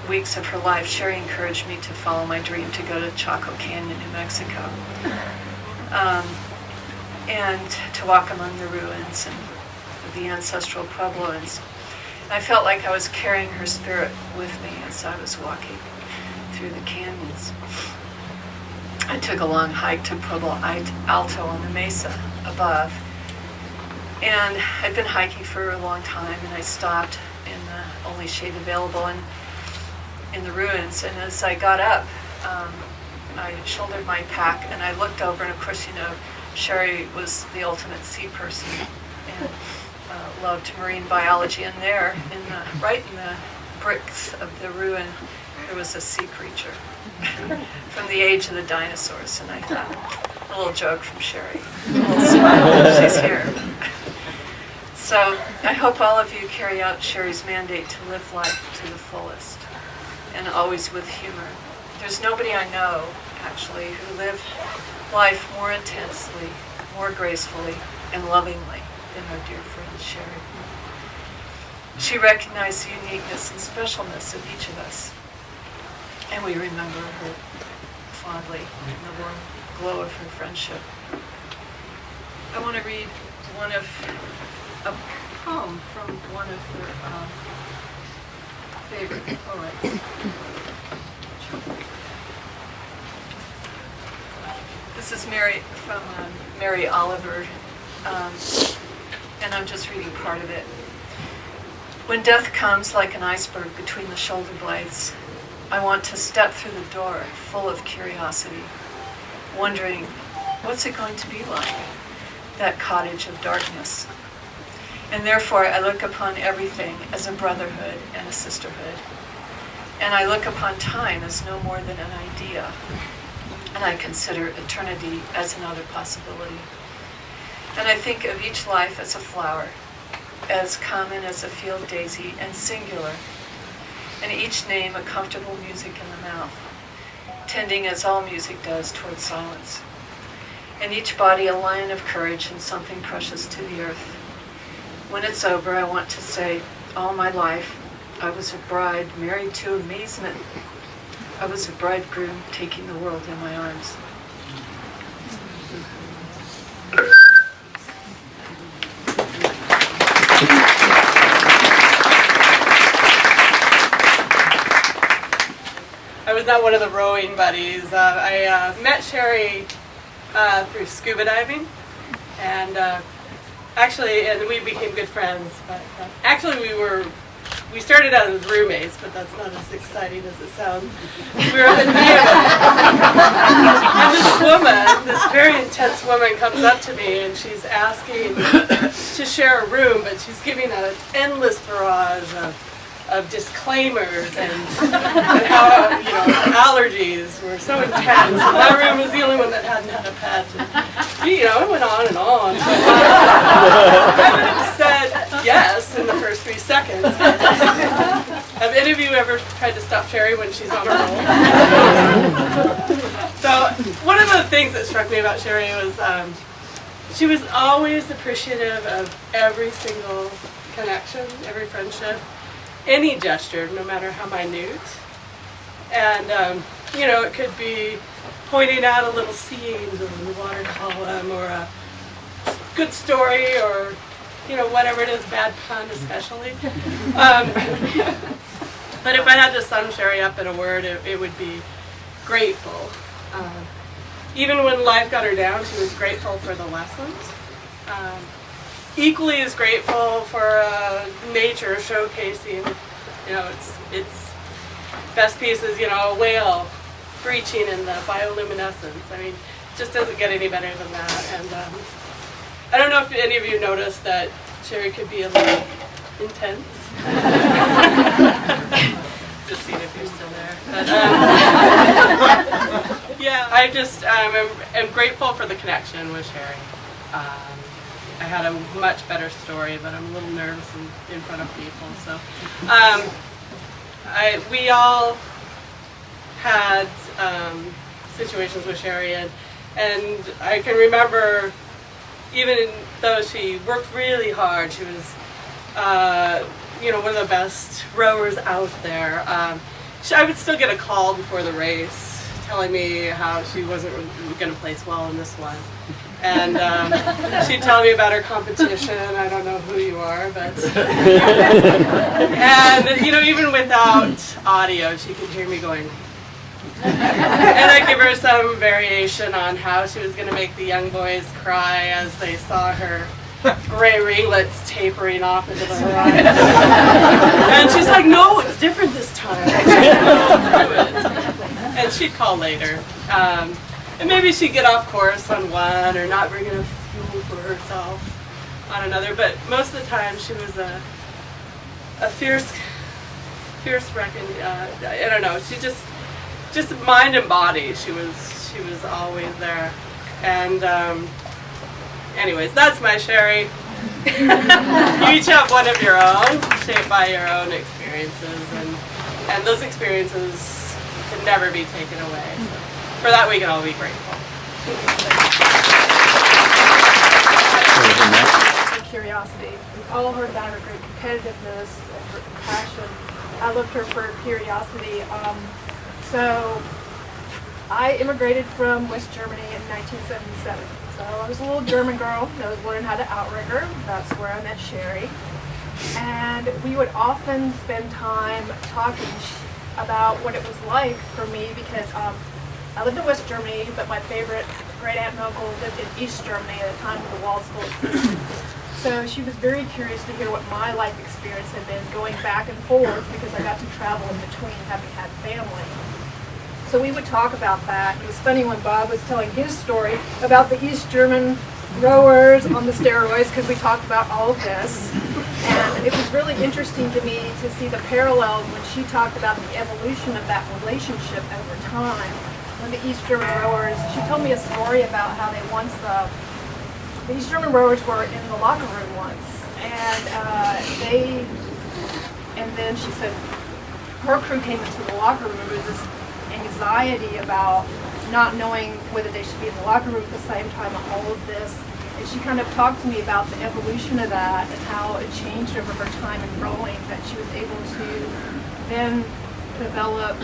weeks of her life. Sherri encouraged me to follow my dream to go to Chaco Canyon, New Mexico, and to walk among the ruins and the ancestral pueblos. I felt like I was carrying her spirit with me as I was walking through the canyons. I took a long hike to Pueblo Alto on the mesa above. And I'd been hiking for a long time, and I stopped in the only shade available in the ruins. And as I got up, I shouldered my pack, and I looked over, and of course, you know, Sherri was the ultimate sea person and loved marine biology. And there, right in the bricks of the ruin, there was a sea creature from the age of the dinosaurs, and I thought, a little joke from Sherri, a little smile, she's here. So I hope all of you carry out Sherri's mandate to live life to the fullest, and always with humor. There's nobody I know, actually, who lived life more intensely, more gracefully, and lovingly than our dear friend Sherri. She recognized the uniqueness and specialness of each of us, and we remember her fondly in the warm glow of her friendship. I want to read a poem from one of her favorite poets. This is Mary Oliver, and I'm just reading part of it. When death comes like an iceberg between the shoulder blades, I want to step through the door full of curiosity, wondering, what's it going to be like, that cottage of darkness? And therefore I look upon everything as a brotherhood and a sisterhood. And I look upon time as no more than an idea. And I consider eternity as another possibility. And I think of each life as a flower, as common as a field daisy and singular, and each name a comfortable music in the mouth, tending as all music does towards silence. And each body a lion of courage and something precious to the earth. When it's over, I want to say, all my life, I was a bride married to amazement. I was a bridegroom taking the world in my arms. I was not one of the rowing buddies. I met Sherri through scuba diving, and we became good friends. But actually, we started out as roommates, but that's not as exciting as it sounds. We were and this woman, this very intense woman, comes up to me and she's asking to share a room, but she's giving an endless barrage of disclaimers and how allergies were so intense. And my room was the only one that hadn't had a pet. And, it went on and on. I would have said yes in the first 3 seconds. Have any of you ever tried to stop Sherri when she's on a roll? So one of the things that struck me about Sherri was she was always appreciative of every single connection, every friendship, any gesture, no matter how minute. And, it could be pointing out a little scene in the water column, or a good story, or, whatever it is, bad pun especially. But if I had to sum Sherri up in a word, it would be grateful. Even when life got her down, she was grateful for the lessons. Equally as grateful for nature showcasing, its best pieces, a whale breaching in the bioluminescence. I mean, it just doesn't get any better than that. And I don't know if any of you noticed that Sherri could be a little intense. Just seeing if you're still there. But, yeah, I just am grateful for the connection with Sherri. I had a much better story, but I'm a little nervous in front of people. So, we all had situations with Sherri, and I can remember, even though she worked really hard, she was, one of the best rowers out there. I would still get a call before the race telling me how she wasn't going to place well in this one. And she'd tell me about her competition. I don't know who you are, but... and, even without audio, she could hear me going... And I'd give her some variation on how she was going to make the young boys cry as they saw her gray ringlets tapering off into the horizon. And she's like, no, it's different this time. And she'd call later. And maybe she'd get off course on one, or not bring enough fuel for herself on another. But most of the time, she was a fierce fierce I don't know. She just mind and body. She was always there. And anyways, that's my Sherri. You each have one of your own, shaped by your own experiences, and those experiences can never be taken away. So for that, we can all be grateful. Curiosity. We've all heard about her great competitiveness and her passion. I loved her for her curiosity. So I immigrated from West Germany in 1977. So I was a little German girl that was learning how to outrigger. That's where I met Sherri. And we would often spend time talking about what it was like for me because I lived in West Germany, but my favorite great aunt and uncle lived in East Germany at the time when the wall still existed. So she was very curious to hear what my life experience had been going back and forth because I got to travel in between having had family. So we would talk about that. It was funny when Bob was telling his story about the East German rowers on the steroids because we talked about all of this. And it was really interesting to me to see the parallels when she talked about the evolution of that relationship over time. When the East German rowers, she told me a story about how they once, the East German rowers were in the locker room once. And then she said her crew came into the locker room. There was this anxiety about not knowing whether they should be in the locker room at the same time of all of this. And she kind of talked to me about the evolution of that and how it changed over her time in rowing, that she was able to then develop,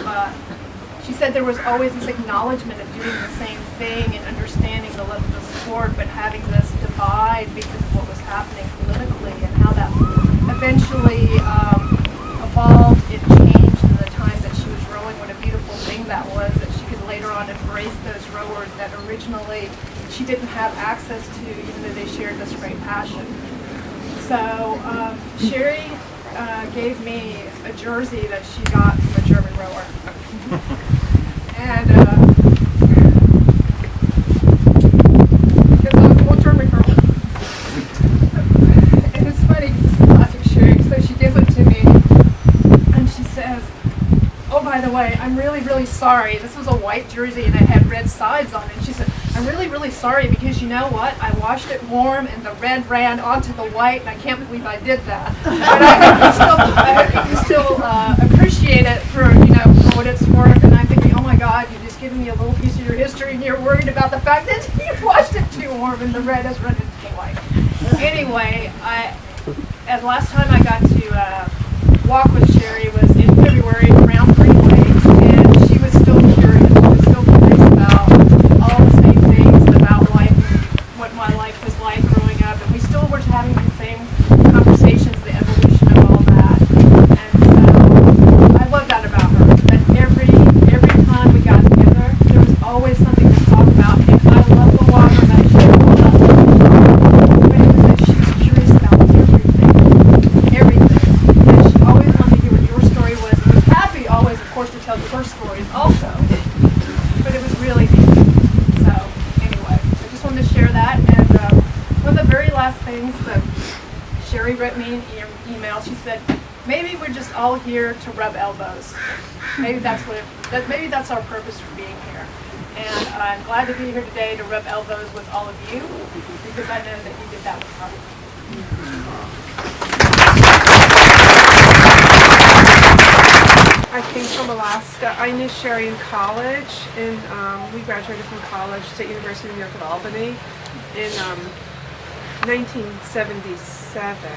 she said there was always this acknowledgement of doing the same thing and understanding the love of the sport, but having this divide because of what was happening politically and how that eventually evolved. It changed in the time that she was rowing. What a beautiful thing that was, that she could later on embrace those rowers that originally she didn't have access to, even though they shared this great passion. So Sherri gave me a jersey that she got from a German rower. And because I was a little German girl. And it's funny, because this is classic Sherri. So she gives it to me, and she says, "Oh, by the way, I'm really, really sorry. This was a white jersey and it had red sides on it." And she said, "I'm really, really sorry because you know what? I washed it warm and the red ran onto the white, and I can't believe I did that." But I hope you still appreciate it for, for what it's worth. And I'm thinking, oh my God, you're just giving me a little piece of your history, and you're worried about the fact that you washed it too warm and the red has run into the white. Anyway, the last time I got to walk with Sherri was in February around Greenway, and she was still curious. She was still curious about all the same things about life, what my life was like growing up, and we still were having the same conversations, the evolution of all that. And so I love that about her. That every time we got together, there was always something to talk about. And I love the water, and I share all that. But it was that she was curious about everything. And she always wanted to hear what your story was. And was happy always, of course, to tell her stories also. But it was really neat. So anyway, I just wanted to share that. And one of the very last things that Sherri wrote me an email, she said, maybe we're just all here to rub elbows. Maybe that's maybe that's our purpose for being here. And I'm glad to be here today to rub elbows with all of you, because I know that you did that with her. I came from Alaska. I knew Sherri in college, and we graduated from college, State University of New York at Albany, in 1977.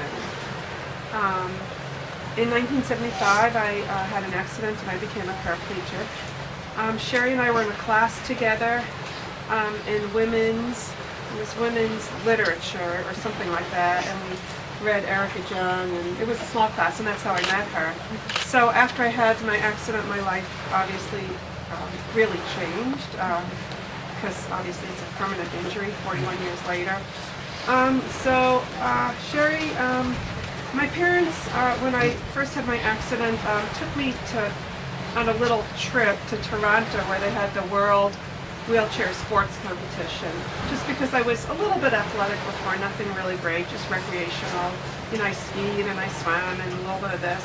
In 1975, I had an accident and I became a paraplegic. Sherri and I were in a class together in women's literature or something like that, and we read Erica Jung, and it was a small class, and that's how I met her. So after I had my accident, my life obviously really changed, because obviously it's a permanent injury 41 years later. Sherri, my parents, when I first had my accident, took me on a little trip to Toronto where they had the World Wheelchair Sports Competition, just because I was a little bit athletic before, nothing really great, just recreational. I skied and I swam and a little bit of this.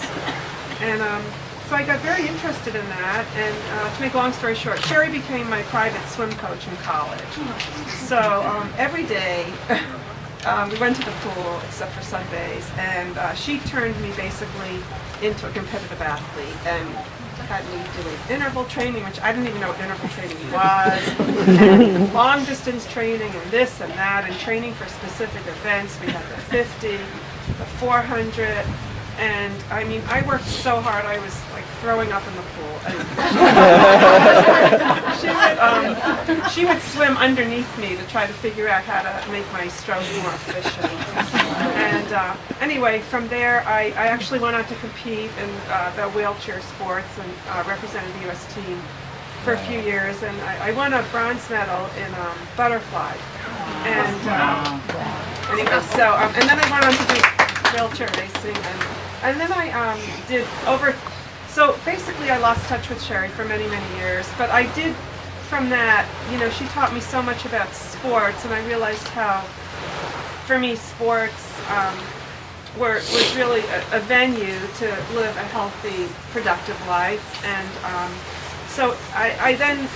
And So I got very interested in that, and to make a long story short, Sherri became my private swim coach in college. So every day we went to the pool, except for Sundays, and she turned me basically into a competitive athlete and had me doing interval training, which I didn't even know what interval training was, and long distance training and this and that, and training for specific events. We had the 50, the 400, and I mean, I worked so hard, I was like throwing up in the pool. And she would swim underneath me to try to figure out how to make my stroke more efficient. And anyway, from there, I actually went on to compete in the wheelchair sports and represented the U.S. team for a few years. And I won a bronze medal in butterfly. And anyway, so, and then I went on to do wheelchair racing. And then I did so basically I lost touch with Sherri for many, many years. But I did, from that, you know, she taught me so much about sports, and I realized how, for me, sports was really a venue to live a healthy, productive life. And so I then,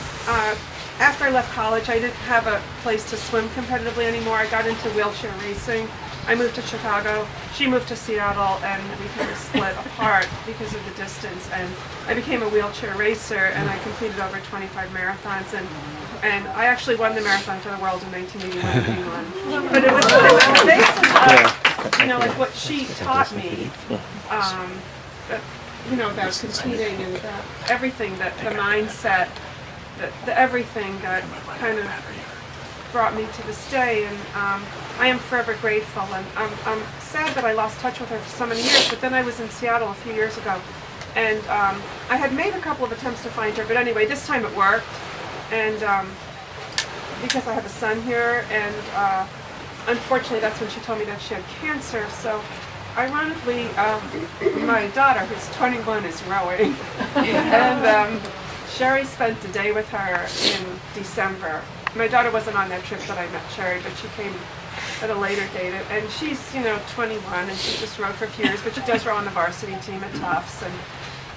after I left college, I didn't have a place to swim competitively anymore. I got into wheelchair racing. I moved to Chicago, she moved to Seattle, and we kind of split apart because of the distance. And I became a wheelchair racer, and I completed over 25 marathons. And I actually won the Marathon for the World in 1981 in England. But it was based on, you know, like what she taught me, you know, about competing and about everything, that the mindset, the everything that kind of brought me to this day. And I am forever grateful, and I'm sad that I lost touch with her for so many years. But then I was in Seattle a few years ago, and I had made a couple of attempts to find her, but anyway, this time it worked. And because I have a son here, and unfortunately that's when she told me that she had cancer. So ironically, my daughter, who's 21, is rowing, and Sherri spent a day with her in December. My daughter wasn't on that trip that I met Sherri, but she came at a later date. And she's, you know, 21, and she just rowed for a few years, but she does row on the varsity team at Tufts, and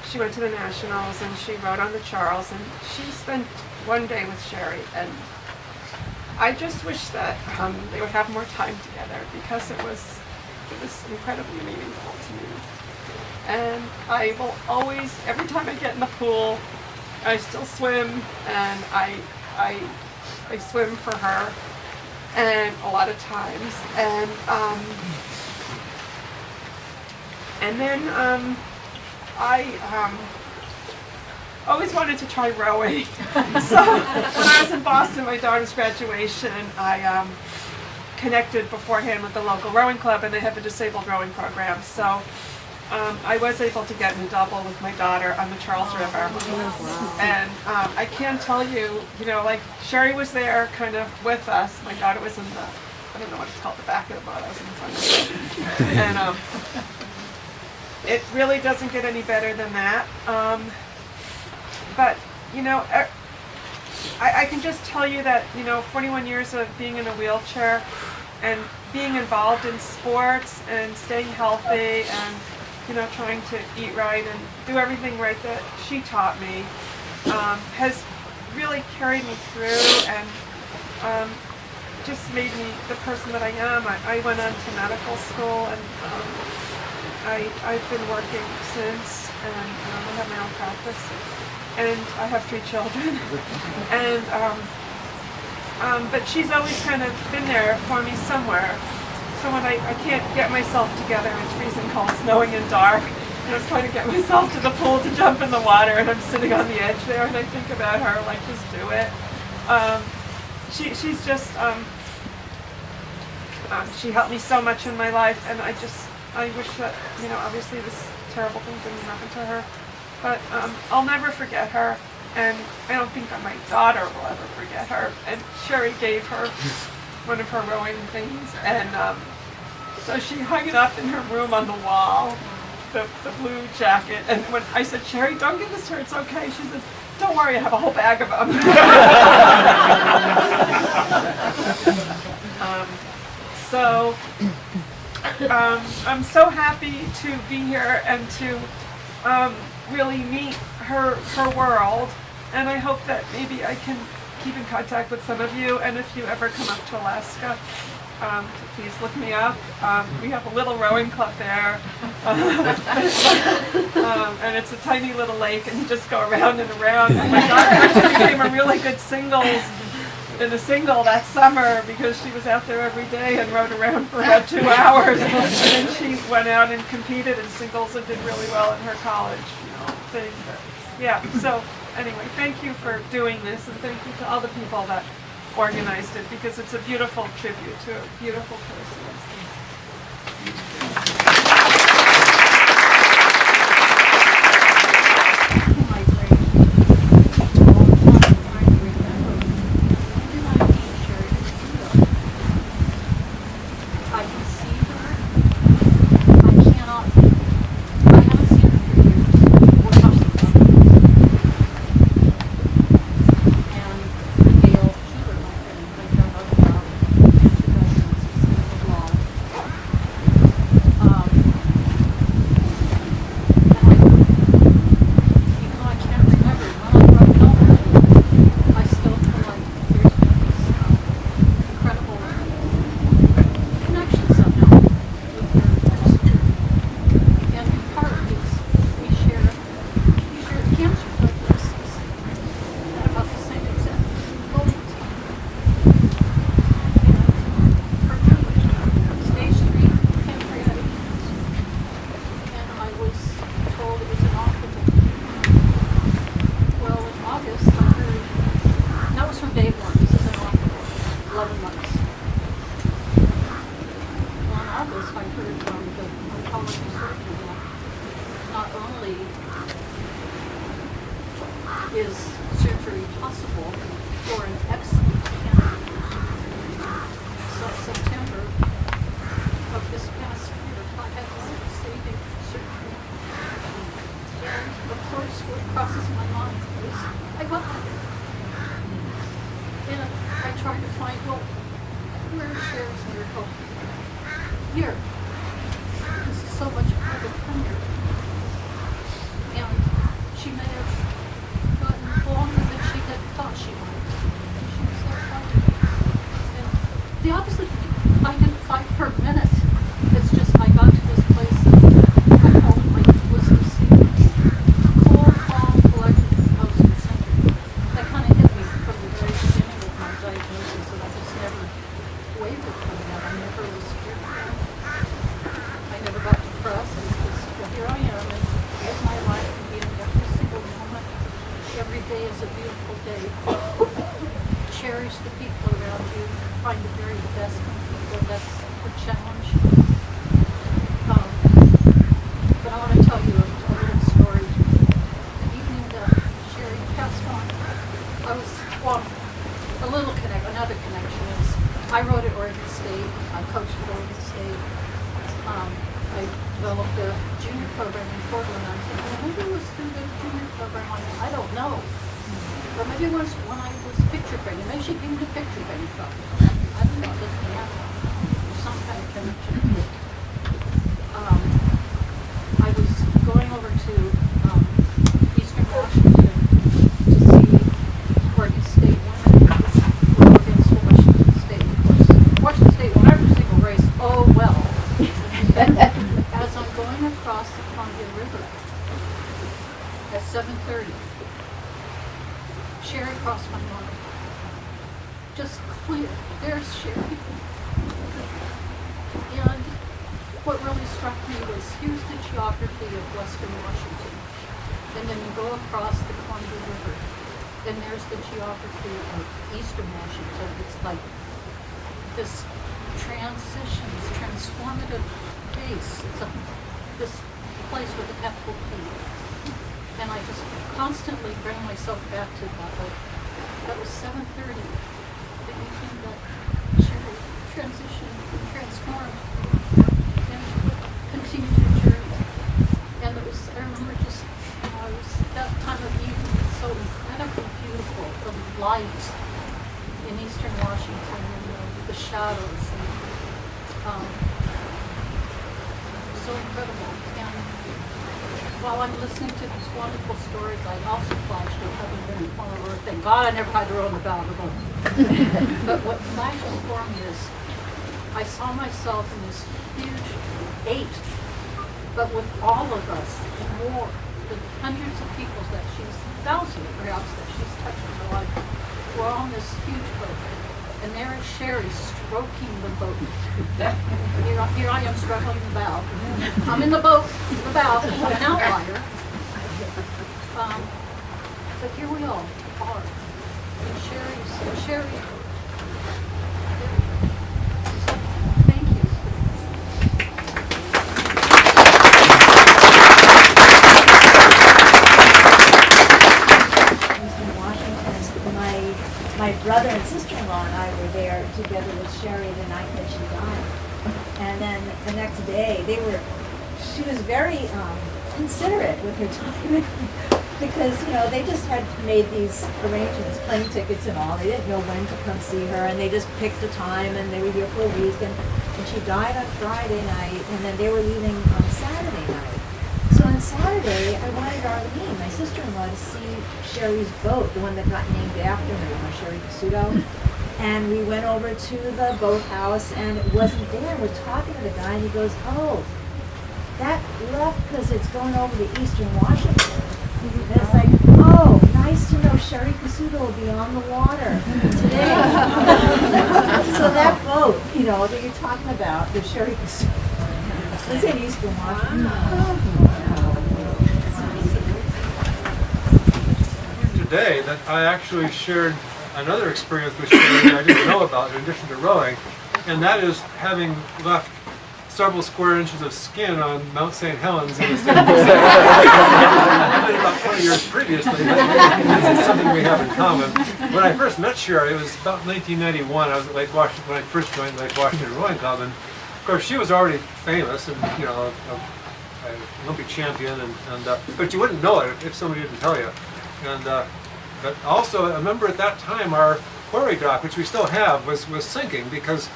she went to the Nationals, and she rowed on the Charles, and she spent one day with Sherri. And I just wish that they would have more time together, because it was incredibly meaningful to me. And I will always, every time I get in the pool, I still swim, and I swim for her, and a lot of times, and then I always wanted to try rowing. So when I was in Boston, my daughter's graduation, I connected beforehand with the local rowing club, and they have a disabled rowing program. So I was able to get in a double with my daughter on the Charles River. And I can tell you, you know, like Sherri was there kind of with us. My daughter was in the, I don't know what it's called, the back of the boat. I was in the front of the boat. And it really doesn't get any better than that. But, you know, I can just tell you that, you know, 41 years of being in a wheelchair and being involved in sports and staying healthy and, you know, trying to eat right and do everything right that she taught me, has really carried me through and just made me the person that I am. I went on to medical school, and I've been working since, and I have my own practice, and I have 3 children. And but she's always kind of been there for me somewhere. So when I can't get myself together, it's freezing cold, snowing and dark, and I'm trying to get myself to the pool to jump in the water, and I'm sitting on the edge there, and I think about her, like, just do it. She's just, she helped me so much in my life, and I wish that, you know, obviously this terrible thing didn't happen to her, but I'll never forget her, and I don't think that my daughter will ever forget her. And Sherri gave her one of her rowing things, and so she hung it up in her room on the wall, the blue jacket. And when I said, Sherri, don't give this to her, it's okay, she says, don't worry, I have a whole bag of them. So I'm so happy to be here and to really meet her world. And I hope that maybe I can keep in contact with some of you. And if you ever come up to Alaska, please look me up. We have a little rowing club there. And it's a tiny little lake, and you just go around and around. And my daughter actually became a really good in a single that summer because she was out there every day and rode around for about 2 hours. And then she went out and competed in singles and did really well in her college, thing. But, yeah, so anyway, thank you for doing this, and thank you to all the people that organized it, because it's a beautiful tribute to a beautiful person. Is surgery possible for an excellent candidate? So September of this past year, I had life-saving surgery. And of course, what crosses my mind is, I got it. And I tried to find, well, where Sherri's miracle? Here. This is so much more than here. And she may have longer than she had thought she might. She was so funny. And the opposite, I didn't fight for a minute. It's just I got to this place and I called it my list of secrets. Cold, calm, collected, composed, and centered. That kind of hit me from the very beginning of my diagnosis, and I just never wavered from that. I never was scared from it. I never got depressed. It was just, well, here I am, and here's my life, and being every single moment. Every day is a beautiful day. Cherish the people around you. Find the very best in people. That's the challenge. But I want to tell you a little story. The evening that Sherri passed on, I was, another connection is, I rode at Oregon State. I coached at Oregon State. I developed a junior program in Portland. I was thinking, well, maybe it was through the junior program. I don't know. Or maybe it was when I was picture painting. Maybe she came to picture painting from. I don't know. It doesn't matter. There's some kind of connection here. I was going over to Eastern Washington to see Oregon State women who were against Washington State. Of course, Washington State won every single race. Oh, well. As I'm going across the Columbia River at 7:30, Sherri crossed my mind. Just clear. There's Sherri. And what really struck me was, here's the geography of Western Washington. And then you go across the Columbia River, and there's the geography of Eastern Washington. It's like this transition, this transformative place. It's this place with a capital P. And I just constantly bring myself back to that. That was 7:30. The evening that Sherri transitioned and transformed and continued her journey. And it was, I remember just, it was that time of evening. It's so incredibly beautiful. The light in Eastern Washington and the shadows. And, so incredible. And while I'm listening to these wonderful stories, I also flashed it, having been in front of her. Thank God I never had to row in the bow of the boat. But what flashed before me is I saw myself in this huge 8, but with all of us, and more, the hundreds of people that she's, thousands perhaps, that she's touched in her life. We're on this huge boat, and there is Sherri stroking the boat. Here I am struggling the bow. I'm in the boat, the bow, an outlier. But here we all are. And Sherri, thank you. In Washington, my brother and sister-in-law and I were there together with Sherri the night that she died. And then the next day, she was very considerate with her time because, they just had made these arrangements, plane tickets and all. They didn't know when to come see her, and they just picked a time, and they were here for a week. And she died on Friday night, and then they were leaving on Saturday night. So on Saturday, I wanted Arlene, my sister-in-law, to see Sherri's boat, the one that got named after her, Sherri Pizzuto. And we went over to the boathouse, and it wasn't there. We're talking to the guy, and he goes, "Oh, that left because it's going over to Eastern Washington." And it's like, "Oh, nice to know Sherri Pizzuto will be on the water today." So that boat, that you're talking about, the Sherri Pizzuto, it's in Eastern Washington. Today that I actually shared another experience with Sherri that I didn't know about in addition to rowing, and that is having left several square inches of skin on Mount St. Helens in the state of Minnesota. I did it about 20 years previously, but this is something we have in common. When I first met Sherri, it was about 1991. I was at Lake Washington when I first joined Lake Washington Rowing Club, and of course she was already famous and an Olympic champion, but you wouldn't know it if somebody didn't tell you. And but also, I remember at that time our quarry dock, which we still have, was sinking because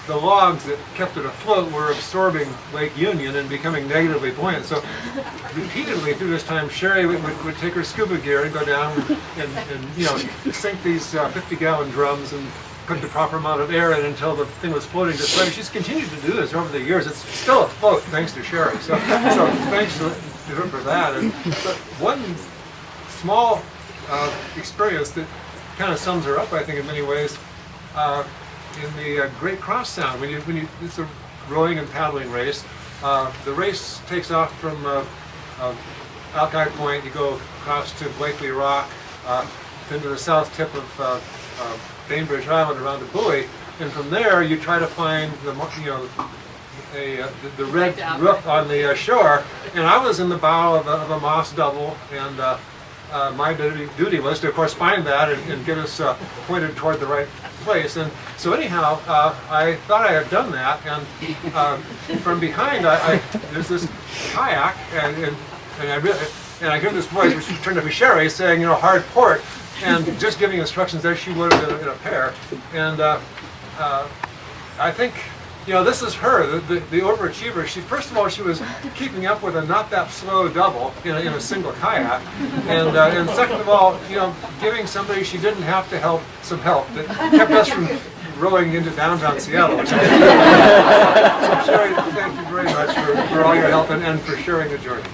the logs that kept it afloat were absorbing Lake Union and becoming negatively buoyant. So repeatedly through this time, Sherri would take her scuba gear and go down and sink these 50-gallon drums and put the proper amount of air in until the thing was floating this way. She's continued to do this over the years. It's still afloat thanks to Sherri. So thanks to her for that. But one small experience that kind of sums her up, I think, in many ways. In the Great Cross Sound, it's a rowing and paddling race. The race takes off from Alki Point. You go across to Blakely Rock, then to the south tip of Bainbridge Island around the buoy, and from there you try to find the red roof on the shore. And I was in the bow of a Moss double, and my duty was to, of course, find that and get us pointed toward the right place. And so anyhow, I thought I had done that, and from behind, there's this kayak, and I hear this voice, which turned to be Sherri, saying, hard port, and just giving instructions as she would in a pair. And I think, this is her, the overachiever. She was keeping up with a not that slow double in a single kayak, and second of all, giving somebody she didn't have to help some help that kept us from rowing into downtown Seattle. So Sherri, thank you very much for all your help and for sharing the journey.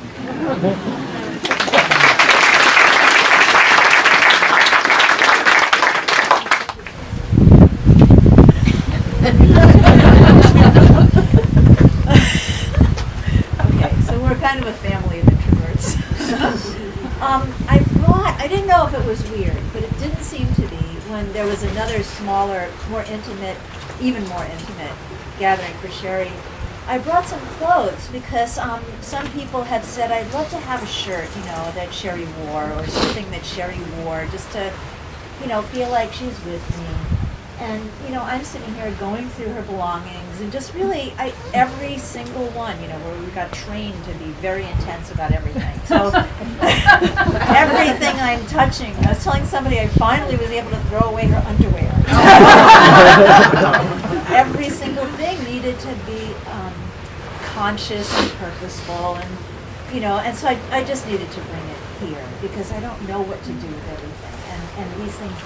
Kind of a family of introverts. I didn't know if it was weird, but it didn't seem to be when there was another smaller, even more intimate gathering for Sherri. I brought some clothes because some people had said I'd love to have a shirt, that Sherri wore, or something that Sherri wore, just to, feel like she's with me. And, I'm sitting here going through her belongings and just really, every single one, where we got trained to be very intense about everything. So everything I'm touching, I was telling somebody I finally was able to throw away her underwear. Every single thing needed to be conscious and purposeful. And and so I just needed to bring it here because I don't know what to do with everything. And these things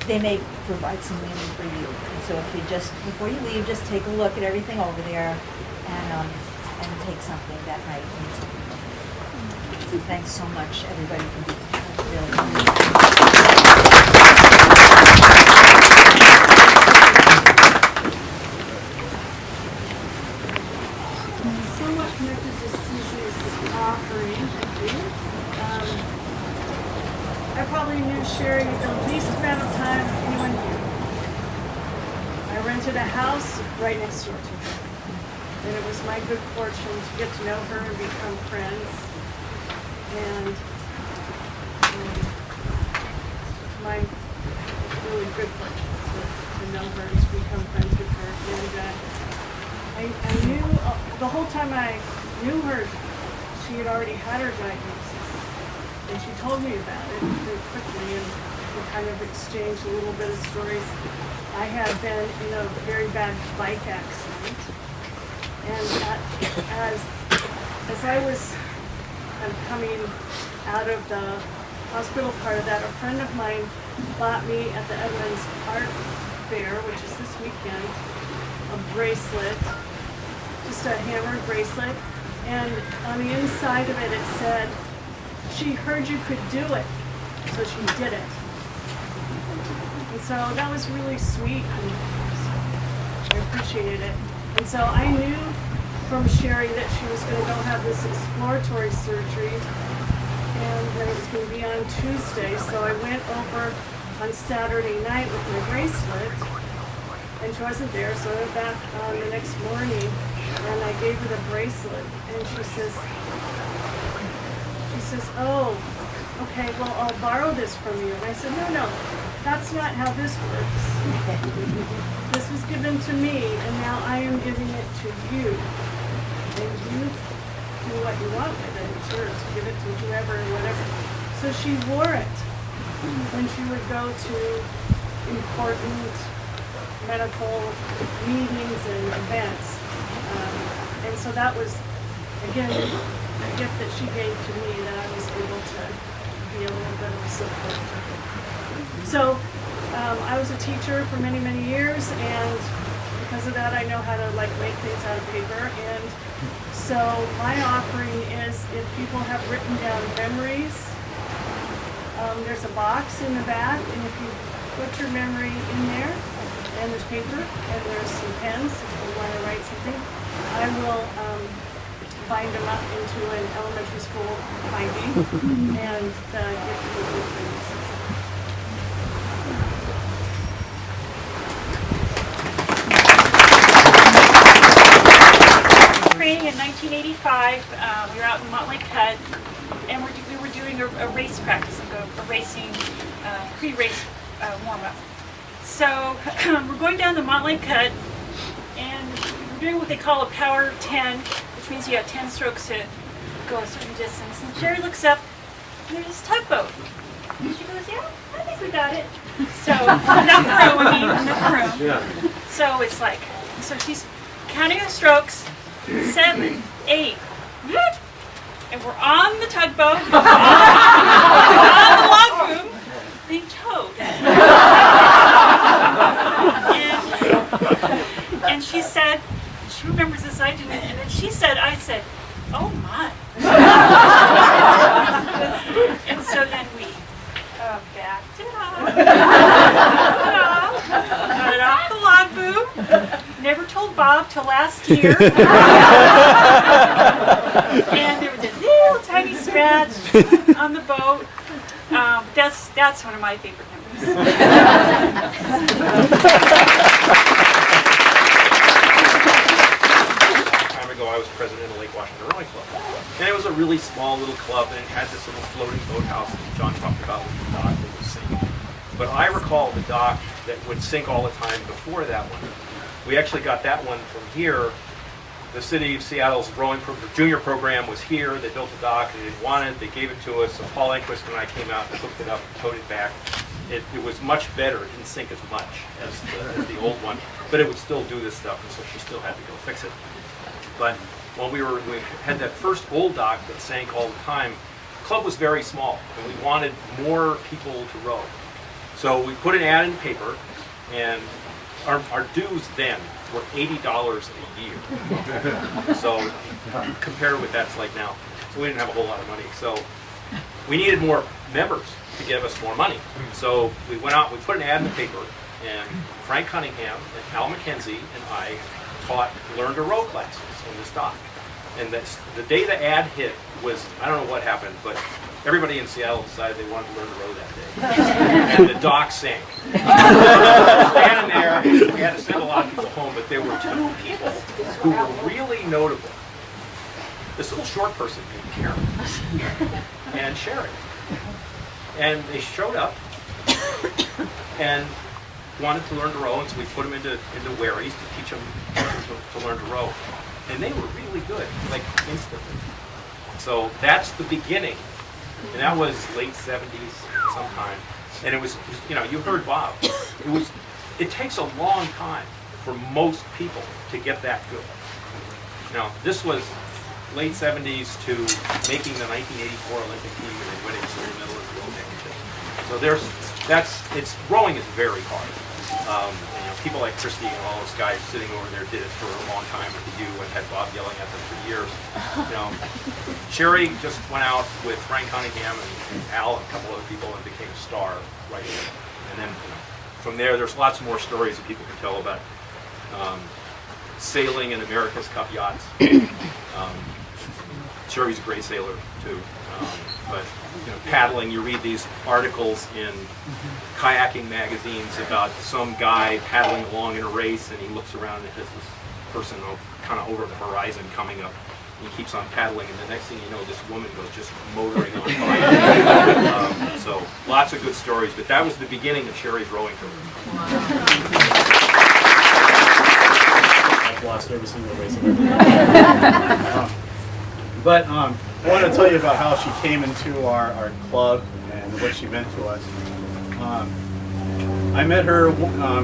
may provide some meaning for you. And so if you just, before you leave, just take a look at everything over there and take something that might mean something. So thanks so much, everybody, for being here. Really. Somewhat connected to Susie's offering, thank you. I probably knew Sherri the least amount of time of anyone here. I rented a house right next door to her. And it was my good fortune to get to know her and become friends. And my really good fortune to know her and to become friends with her. And I knew, the whole time I knew her, she had already had her diagnosis. And she told me about it very quickly, and we kind of exchanged a little bit of stories. I had been in a very bad bike accident. And as I was coming out of the hospital part of that, a friend of mine bought me at the Edmonds Art Fair, which is this weekend, a bracelet, just a hammered bracelet, and on the inside of it, it said, "She heard you could do it, so she did it." And so that was really sweet, and I appreciated it. And so I knew from Sherri that she was going to go have this exploratory surgery, and that it was going to be on Tuesday. So I went over on Saturday night with my bracelet, and she wasn't there. So I went back the next morning, and I gave her the bracelet, and she says, "Oh, okay, well, I'll borrow this from you." And I said, no, that's not how this works. This was given to me, and now I am giving it to you. And you do what you want with it. It's yours. Give it to whoever or whatever. So she wore it when she would go to important medical meetings and events. And so that was, again, a gift that she gave to me that I was able to be a little bit of support to her. So I was a teacher for many, many years, and because of that I know how to make things out of paper. And so my offering is, if people have written down memories, there's a box in the back, and if you put your memory in there, and there's paper, and there's some pens if you want to write something, I will bind them up into an elementary school binding, and the gift will be for you. Training in 1985, we were out in Motley Cut, and we were doing a race practice, a racing pre-race warm-up. So we're going down the Motley Cut, and we're doing what they call a power 10, which means you have 10 strokes to go a certain distance. And Sherri looks up, and there's this tugboat. And she goes, "Yeah, I think we got it." So enough room. Yeah. So it's so she's counting her strokes, 7, 8, and we're on the tugboat, on the log boom, being towed. And she said, she remembers this, I didn't, and then I said, "Oh my." And so then we backed it up, got it off the log boom, never told Bob till last year. And there was a little tiny scratch on the boat. That's one of my favorite memories. I was president of Lake Washington Rowing Club. And it was a really small little club, and it had this little floating boathouse that John talked about with the dock that would sink. But I recall the dock that would sink all the time before that one. We actually got that one from here. The city of Seattle's junior program was here. They built a dock, and they wanted it. They gave it to us. So Paul Enquist and I came out and hooked it up and towed it back. It was much better. It didn't sink as much as the old one, but it would still do this stuff, and so she still had to go fix it. But when we had that first old dock that sank all the time, the club was very small, and we wanted more people to row. So we put an ad in the paper, and our dues then were $80 a year. So compare what that's like now. So we didn't have a whole lot of money. So we needed more members to give us more money. So we went out, we put an ad in the paper, and Frank Cunningham and Al McKenzie and I taught learn to row classes in this dock. And that's the day the ad hit was, I don't know what happened, but everybody in Seattle decided they wanted to learn to row that day. And the dock sank. Standing there, we had to send a lot of people home, but there were two people who were really notable. This little short person named Karen and Sherri. And they showed up and wanted to learn to row, and so we put them into wherries to teach them to learn to row. And they were really good, like instantly. So that's the beginning. And that was late 70s sometime. And it was, you know, you heard Bob. It takes a long time for most people to get that good. Now, this was late 70s to making the 1984 Olympic team and then winning silver medal at the World Championship. So rowing is very hard. You know, people like Christy and all those guys sitting over there did it for a long time at the U and had Bob yelling at them for years. You know, Sherri just went out with Frank Cunningham and Al and a couple other people and became a star right away. And then, you know, from there, there's lots more stories that people can tell about sailing in America's Cup yachts. Sherri's a great sailor too, but you know, paddling. You read these articles in kayaking magazines about some guy paddling along in a race, and he looks around and has this person kind of over the horizon coming up. And he keeps on paddling, and the next thing you know, this woman goes just motoring on by. So lots of good stories, but that was the beginning of Sherri's rowing career. I've lost every single race I've ever done. But I want to tell you about how she came into our club and what she meant to us. I met her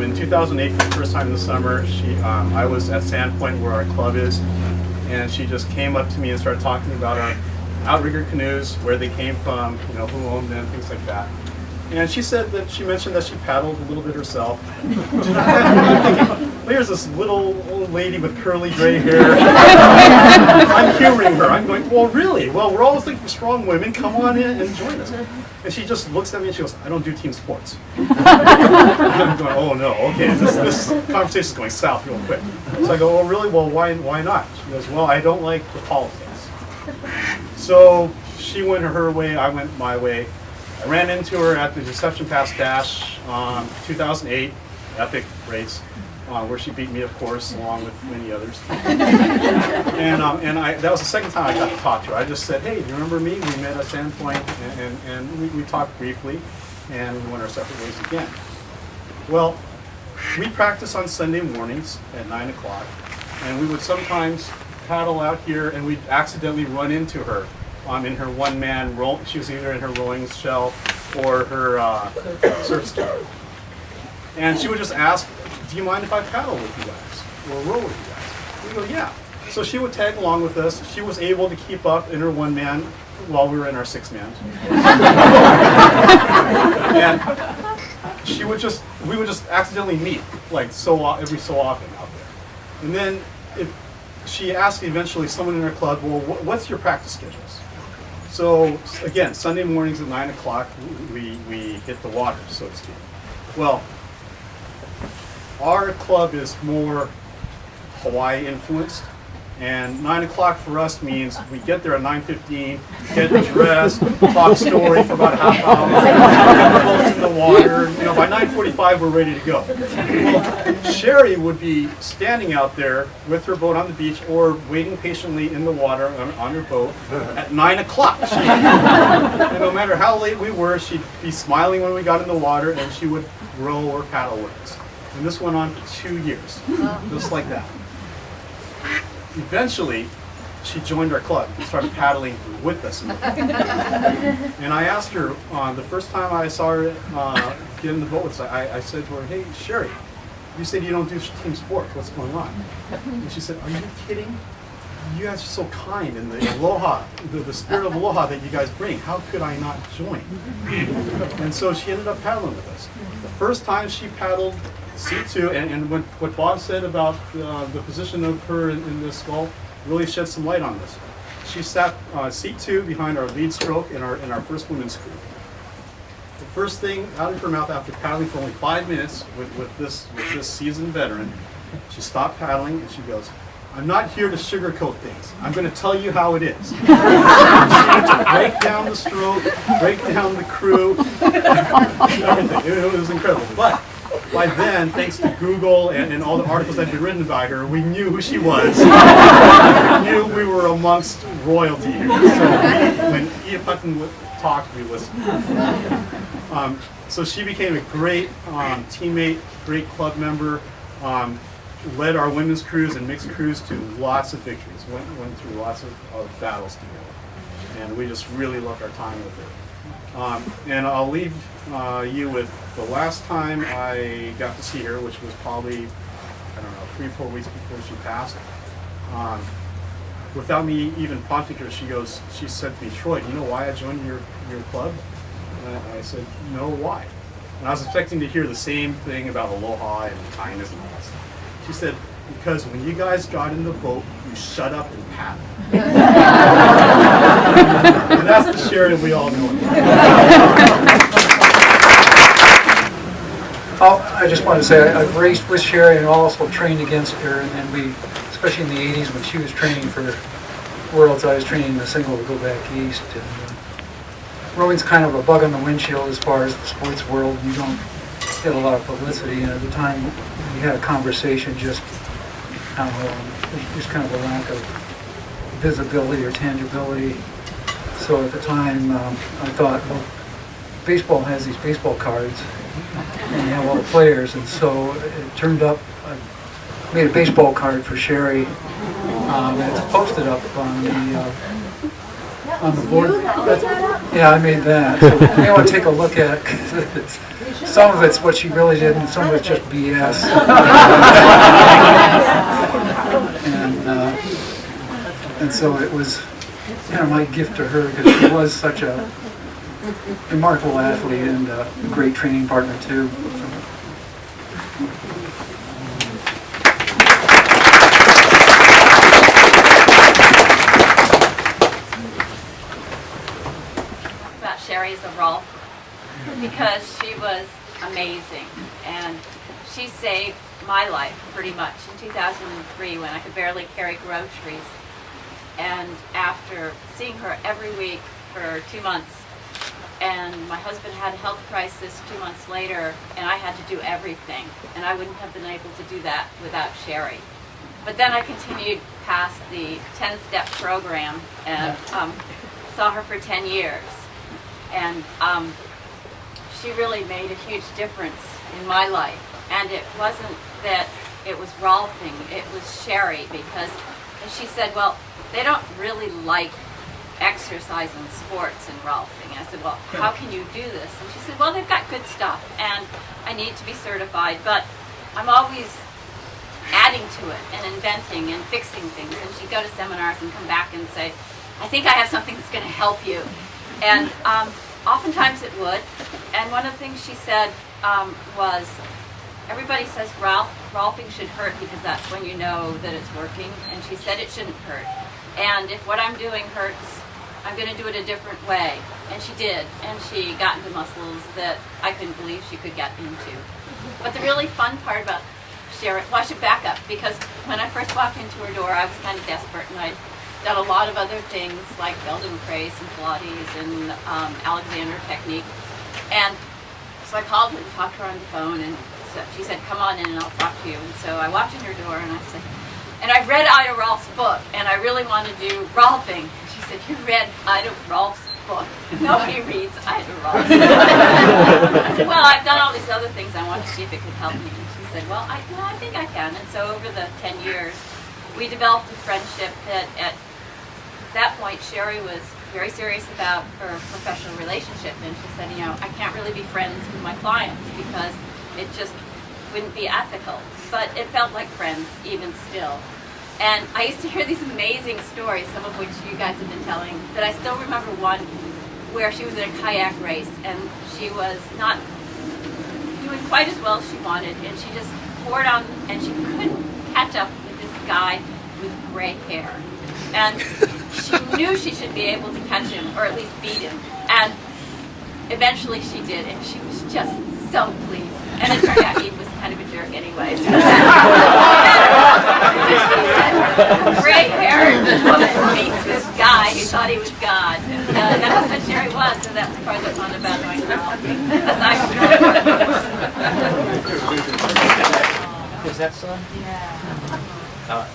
in 2008 for the first time in the summer. I was at Sandpoint where our club is, and she just came up to me and started talking about our outrigger canoes, where they came from, you know, who owned them, things like that. And she mentioned that she paddled a little bit herself. Here's this little old lady with curly gray hair. I'm humoring her. I'm going, well, really? Well, we're always looking for strong women. Come on in and join us. And she just looks at me and she goes, I don't do team sports. I'm going, oh no, okay, this conversation is going south real quick. So I go, oh really? Well, why not? She goes, well, I don't like the politics. So she went her way, I went my way. I ran into her at the Deception Pass Dash 2008 epic race, where she beat me, of course, along with many others. And that was the second time I got to talk to her. I just said, hey, do you remember me? We met at Sandpoint, and we talked briefly, and we went our separate ways again. Well, we practice on Sunday mornings at 9 o'clock, and we would sometimes paddle out here, and we'd accidentally run into her. In her one-man row. She was either in her rowing shell or her surf ski. And she would just ask, do you mind if I paddle with you guys? Or row with you guys? We go, yeah. So she would tag along with us. She was able to keep up in her one-man while we were in our six-man. And we would just accidentally meet, like every so often out there. And then she asked eventually someone in her club, well, what's your practice schedules? So again, Sunday mornings at 9 o'clock, we hit the water, so to speak. Well, our club is more Hawaii influenced, and 9 o'clock for us means we get there at 9:15, get dressed, talk story for about a half hour, get boats in the water. You know, by 9:45 we're ready to go. Well, Sherri would be standing out there with her boat on the beach or waiting patiently in the water on her boat at 9 o'clock. And no matter how late we were, she'd be smiling when we got in the water, and she would row or paddle with us. And this went on for 2 years, just like that. Eventually, she joined our club and started paddling with us. And I asked her, the first time I saw her get in the boat with us, I said to her, hey, Sherri, you said you don't do team sports. What's going on? And she said, are you kidding? you guys are so kind, and the aloha, the spirit of aloha that you guys bring, how could I not join? And so she ended up paddling with us. The first time she paddled C2, and what Bob said about the position of her in this scull really shed some light on this. She sat C2 behind our lead stroke in our first women's crew. The first thing out of her mouth after paddling for only 5 minutes with this seasoned veteran, she stopped paddling and she goes, "I'm not here to sugarcoat things. I'm going to tell you how it is." She would break down the stroke, break down the crew, everything. It was incredible. But by then, thanks to Google and all the articles that had been written about her, we knew who she was. We knew we were amongst royalty here. So when Eve Hutton talked, we listened. So she became a great teammate, great club member, led our women's crews and mixed crews to lots of victories, went through lots of battles together. And we just really loved our time with her. And I'll leave you with the last time I got to see her, which was probably, I don't know, 3 or 4 weeks before she passed. Without me even prompting her, she said to me, "Troy, do you know why I joined your club?" And I said, "No, why?" And I was expecting to hear the same thing about aloha and kindness and all that stuff. She said, "Because when you guys got in the boat, you shut up and paddled." And that's the Sherri we all know. I just want to say I've raced with Sherri and also trained against her, and we, especially in the 80s when she was training for Worlds, I was training in the single to go back east. And rowing's kind of a bug on the windshield as far as the sports world. You don't get a lot of publicity, and at the time we had a conversation, just I don't know, just kind of a lack of visibility or tangibility. So at the time I thought, well, baseball has these baseball cards and you have all the players, and so it turned up, I made a baseball card for Sherri, and it's posted up on the board. Yeah, I made that. So you may want to take a look at it, 'cause some of it's what she really did and some of it's just BS. And so it was kind of my gift to her, because she was such a remarkable athlete and a great training partner too. About Sherri as a Rolf, because she was amazing, and she saved my life pretty much in 2003 when I could barely carry groceries. And after seeing her every week for 2 months, and my husband had a health crisis 2 months later, and I had to do everything, and I wouldn't have been able to do that without Sherri. But then I continued past the 10-step program and saw her for 10 years. And she really made a huge difference in my life. And it wasn't that it was Rolfing, it was Sherri, because she said, well, they don't really like exercise and sports and Rolfing. I said, well, how can you do this? And she said, well, they've got good stuff, and I need to be certified, but I'm always adding to it and inventing and fixing things. And she'd go to seminars and come back and say, I think I have something that's going to help you. And oftentimes it would. And one of the things she said was, everybody says Rolfing should hurt because that's when you know that it's working. And she said it shouldn't hurt. And if what I'm doing hurts, I'm going to do it a different way. And she did. And she got into muscles that I couldn't believe she could get into. But the really fun part about Sherri, well, I should back up, because when I first walked into her door, I was kind of desperate, and I'd done a lot of other things like Feldenkrais and Pilates and Alexander technique. And so I called her and talked to her on the phone, and so she said, come on in and I'll talk to you. And so I walked in her door and I said, and I've read Ida Rolf's book, and I really want to do Rolfing. And she said, you read Ida Rolf's book? Nobody reads Ida Rolf's book. I said, well, I've done all these other things. I want to see if it could help me. And she said, well, I think I can. And so over the 10 years, we developed a friendship that at that point, Sherri was very serious about her professional relationship. And she said, you know, I can't really be friends with my clients because it just wouldn't be ethical. But it felt like friends even still. And I used to hear these amazing stories, some of which you guys have been telling, but I still remember one where she was in a kayak race and she was not doing quite as well as she wanted, and she just poured on, and she couldn't catch up with this guy with gray hair. And she knew she should be able to catch him, or at least beat him. And eventually she did, and she was just so pleased. And it turned out he was kind of a jerk anyway. Gray hair beats this guy who thought he was God. And that was what Sherri was, so that's part of the fun about knowing her. Is that son? Yeah.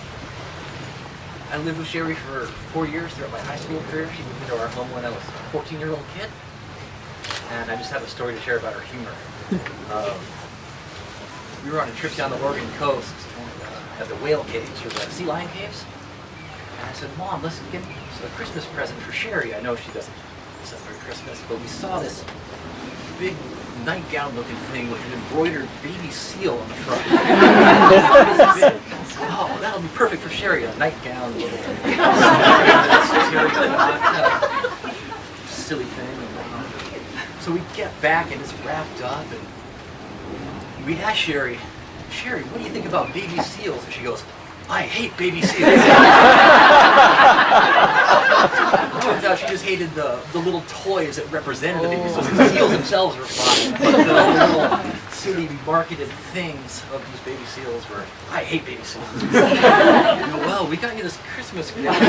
I lived with Sherri for 4 years throughout my high school career. She moved into our home when I was a 14-year-old kid. And I just have a story to share about her humor. We were on a trip down the Oregon coast at the whale caves, or the sea lion caves. And I said, Mom, let's get a Christmas present for Sherri. I know she doesn't celebrate Christmas, but we saw this big nightgown looking thing with an embroidered baby seal on the front. Oh, that'll be perfect for Sherri, a nightgown. Silly thing. So we get back and it's wrapped up, and we ask Sherri, what do you think about baby seals? And she goes, I hate baby seals. Turns out she just hated the little toys that represented the baby seals. The seals themselves were fine, but the little silly marketed things of these baby seals were, I hate baby seals. Well, we got you this Christmas gift.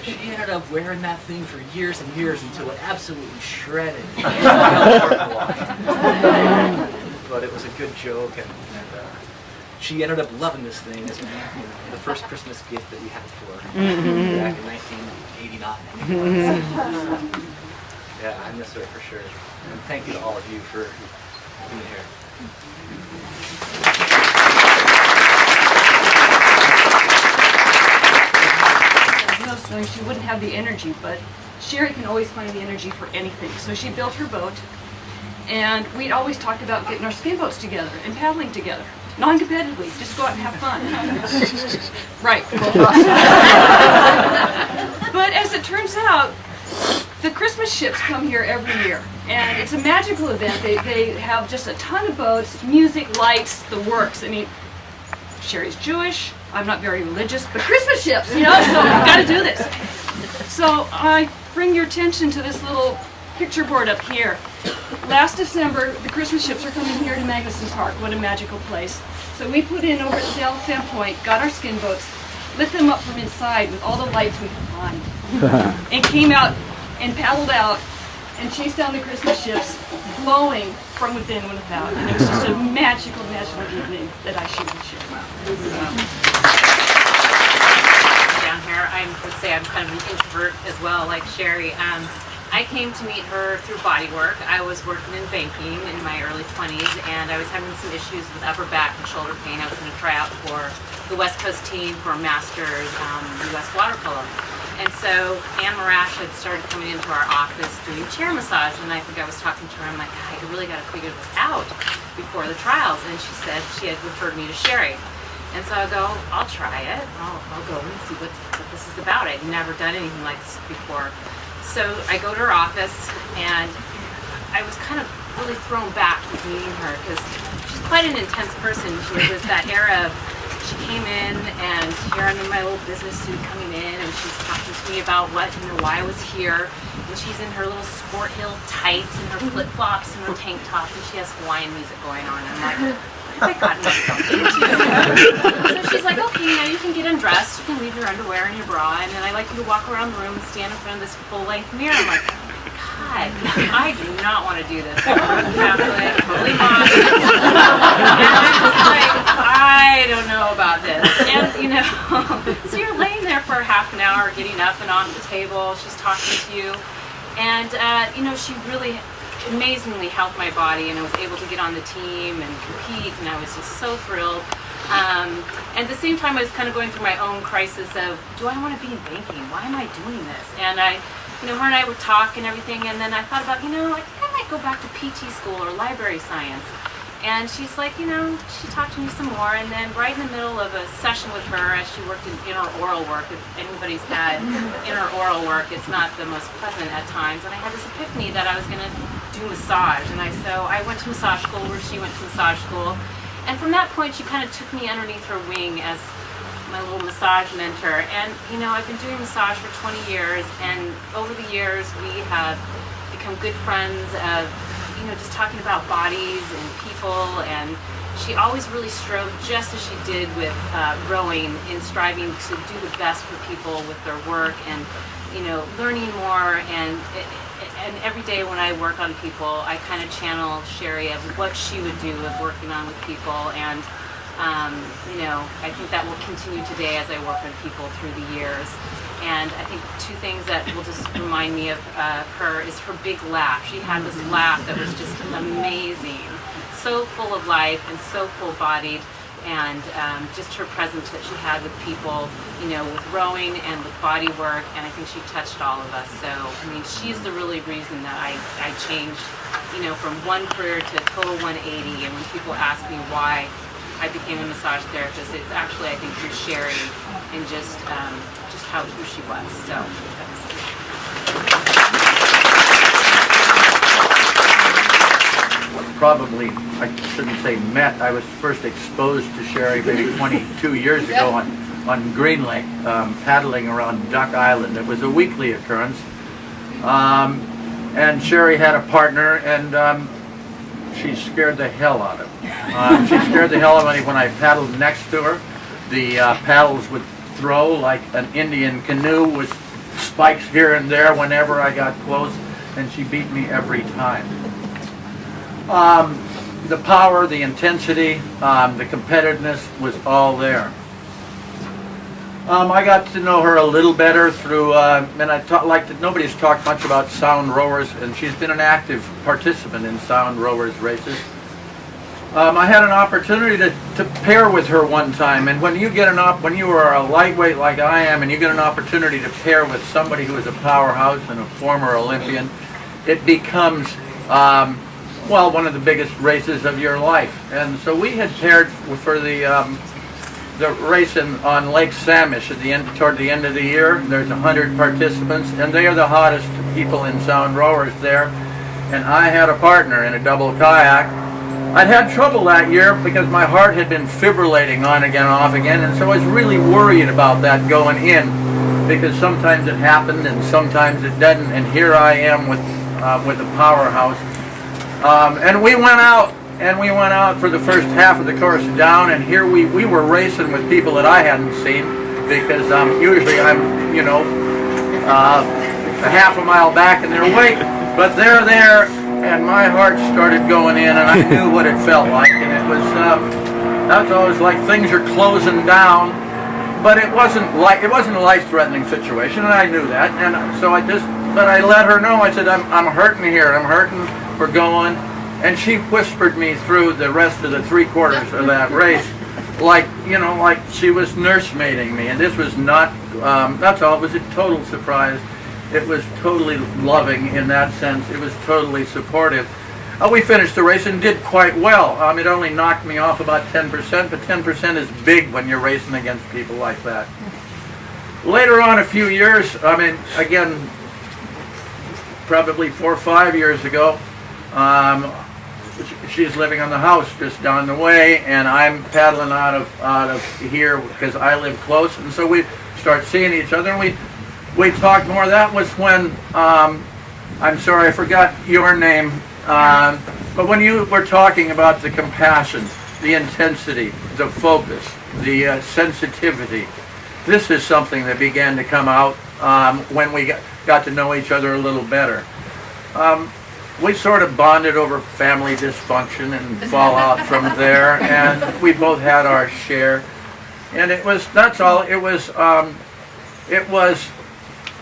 She ended up wearing that thing for years and years until it absolutely shredded. But it was a good joke, and she ended up loving this thing as the first Christmas gift that we had for her back in 1989. Yeah, I miss her for sure. And thank you to all of you for being here. So she wouldn't have the energy, but Sherri can always find the energy for anything. So she built her boat, and we'd always talked about getting our skin boats together and paddling together. Non-competitively, just go out and have fun. Right. But as it turns out, the Christmas ships come here every year, and it's a magical event. They have just a ton of boats, music, lights, the works. I mean, Sherri's Jewish. I'm not very religious, but Christmas ships, so we've got to do this. So I bring your attention to this little picture board up here. Last December, the Christmas ships are coming here to Magnuson Park. What a magical place. So we put in over at Sand Point, got our skin boats, lit them up from inside with all the lights we could find, and came out and paddled out and chased down the Christmas ships, glowing from within and without. And it was just a magical, magical evening that I shared with Sherri. Down here, I would say I'm kind of an introvert as well, like Sherri. I came to meet her through bodywork. I was working in banking in my early 20s, and I was having some issues with upper back and shoulder pain. I was going to try out for the West Coast team for a Masters U.S. water polo. And so Ann Marash had started coming into our office doing chair massage, and I think I was talking to her. I'm like, I really got to figure this out before the trials. And she said she had referred me to Sherri. And so I go, I'll try it. I'll go and see what this is about. I'd never done anything like this before. So I go to her office, and I was kind of really thrown back with meeting her because she's quite an intense person. She was that era of, she came in, and here I'm in my little business suit coming in, and she's talking to me about why I was here. And she's in her little Sport Hill tights and her flip-flops and her tank top, and she has Hawaiian music going on. And I'm like, what have I gotten myself into? So she's like, okay, now you can get undressed. You can leave your underwear and your bra, and then I like you to walk around the room and stand in front of this full-length mirror. I'm like, God, I do not want to do this. I'm a Catholic, totally not. And I'm just like, I don't know about this. And, so you're laying there for half an hour, getting up and off the table. She's talking to you. And, she really amazingly helped my body, and I was able to get on the team and compete, and I was just so thrilled. At the same time, I was kind of going through my own crisis of, do I want to be in banking? Why am I doing this? And her and I would talk and everything, and then I thought about, I think I might go back to PT school or library science. And she's like, she talked to me some more, and then right in the middle of a session with her, as she worked in inner oral work, if anybody's had inner oral work, it's not the most pleasant at times, and I had this epiphany that I was going to do massage, and so I went to massage school where she went to massage school, and from that point she kind of took me underneath her wing as my little massage mentor. And I've been doing massage for 20 years, and over the years we have become good friends of just talking about bodies and people, and she always really strove, just as she did with rowing, in striving to do the best for people with their work, and learning more. And every day when I work on people, I kind of channel Sherri of what she would do of working on with people, and I think that will continue today as I work with people through the years. And I think two things that will just remind me of her is her big laugh. She had this laugh that was just amazing, so full of life and so full-bodied, and just her presence that she had with people, with rowing and with body work, and I think she touched all of us. So, she's the really reason that I changed, from one career to total 180, and when people ask me why I became a massage therapist, it's actually, I think, through Sherri and just who she was. So. Probably, I shouldn't say met, I was first exposed to Sherri maybe 22 years ago on Green Lake, paddling around Duck Island. It was a weekly occurrence. And Sherri had a partner, and she scared the hell out of me. She scared the hell out of me when I paddled next to her. The paddles would throw like an Indian canoe with spikes here and there whenever I got close, and she beat me every time. The power, the intensity, the competitiveness was all there. I got to know her a little better through, and nobody's talked much about sound rowers, and she's been an active participant in sound rowers races. I had an opportunity to pair with her one time, and when you are a lightweight like I am, and you get an opportunity to pair with somebody who is a powerhouse and a former Olympian, it becomes one of the biggest races of your life. And so we had paired for the race on Lake Samish toward the end of the year. There's 100 participants, and they are the hottest people in sound rowers there. And I had a partner in a double kayak. I'd had trouble that year because my heart had been fibrillating on again and off again, and so I was really worried about that going in, because sometimes it happened and sometimes it didn't, and here I am with a powerhouse. And we went out for the first half of the course down, and here we were racing with people that I hadn't seen, because usually I'm a half a mile back in their wake, but they're there. And my heart started going in, and I knew what it felt like, and it was, that's always like things are closing down, but it wasn't a life-threatening situation, and I knew that, and so but I let her know. I said, I'm hurting here, I'm hurting, we're going, and she whispered me through the rest of the 3/4 of that race, like she was nursemaiding me, and this was not, that's all, it was a total surprise. It was totally loving in that sense. It was totally supportive. We finished the race and did quite well. It only knocked me off about 10%, but 10% is big when you're racing against people like that. Later on, a few years, again, probably 4 or 5 years ago, she's living on the house just down the way, and I'm paddling out of here because I live close, and so we start seeing each other, and we talked more. That was when, I'm sorry, I forgot your name, but when you were talking about the compassion, the intensity, the focus, the sensitivity, this is something that began to come out when we got to know each other a little better. We sort of bonded over family dysfunction and fallout from there, and we both had our share. And that's all, it was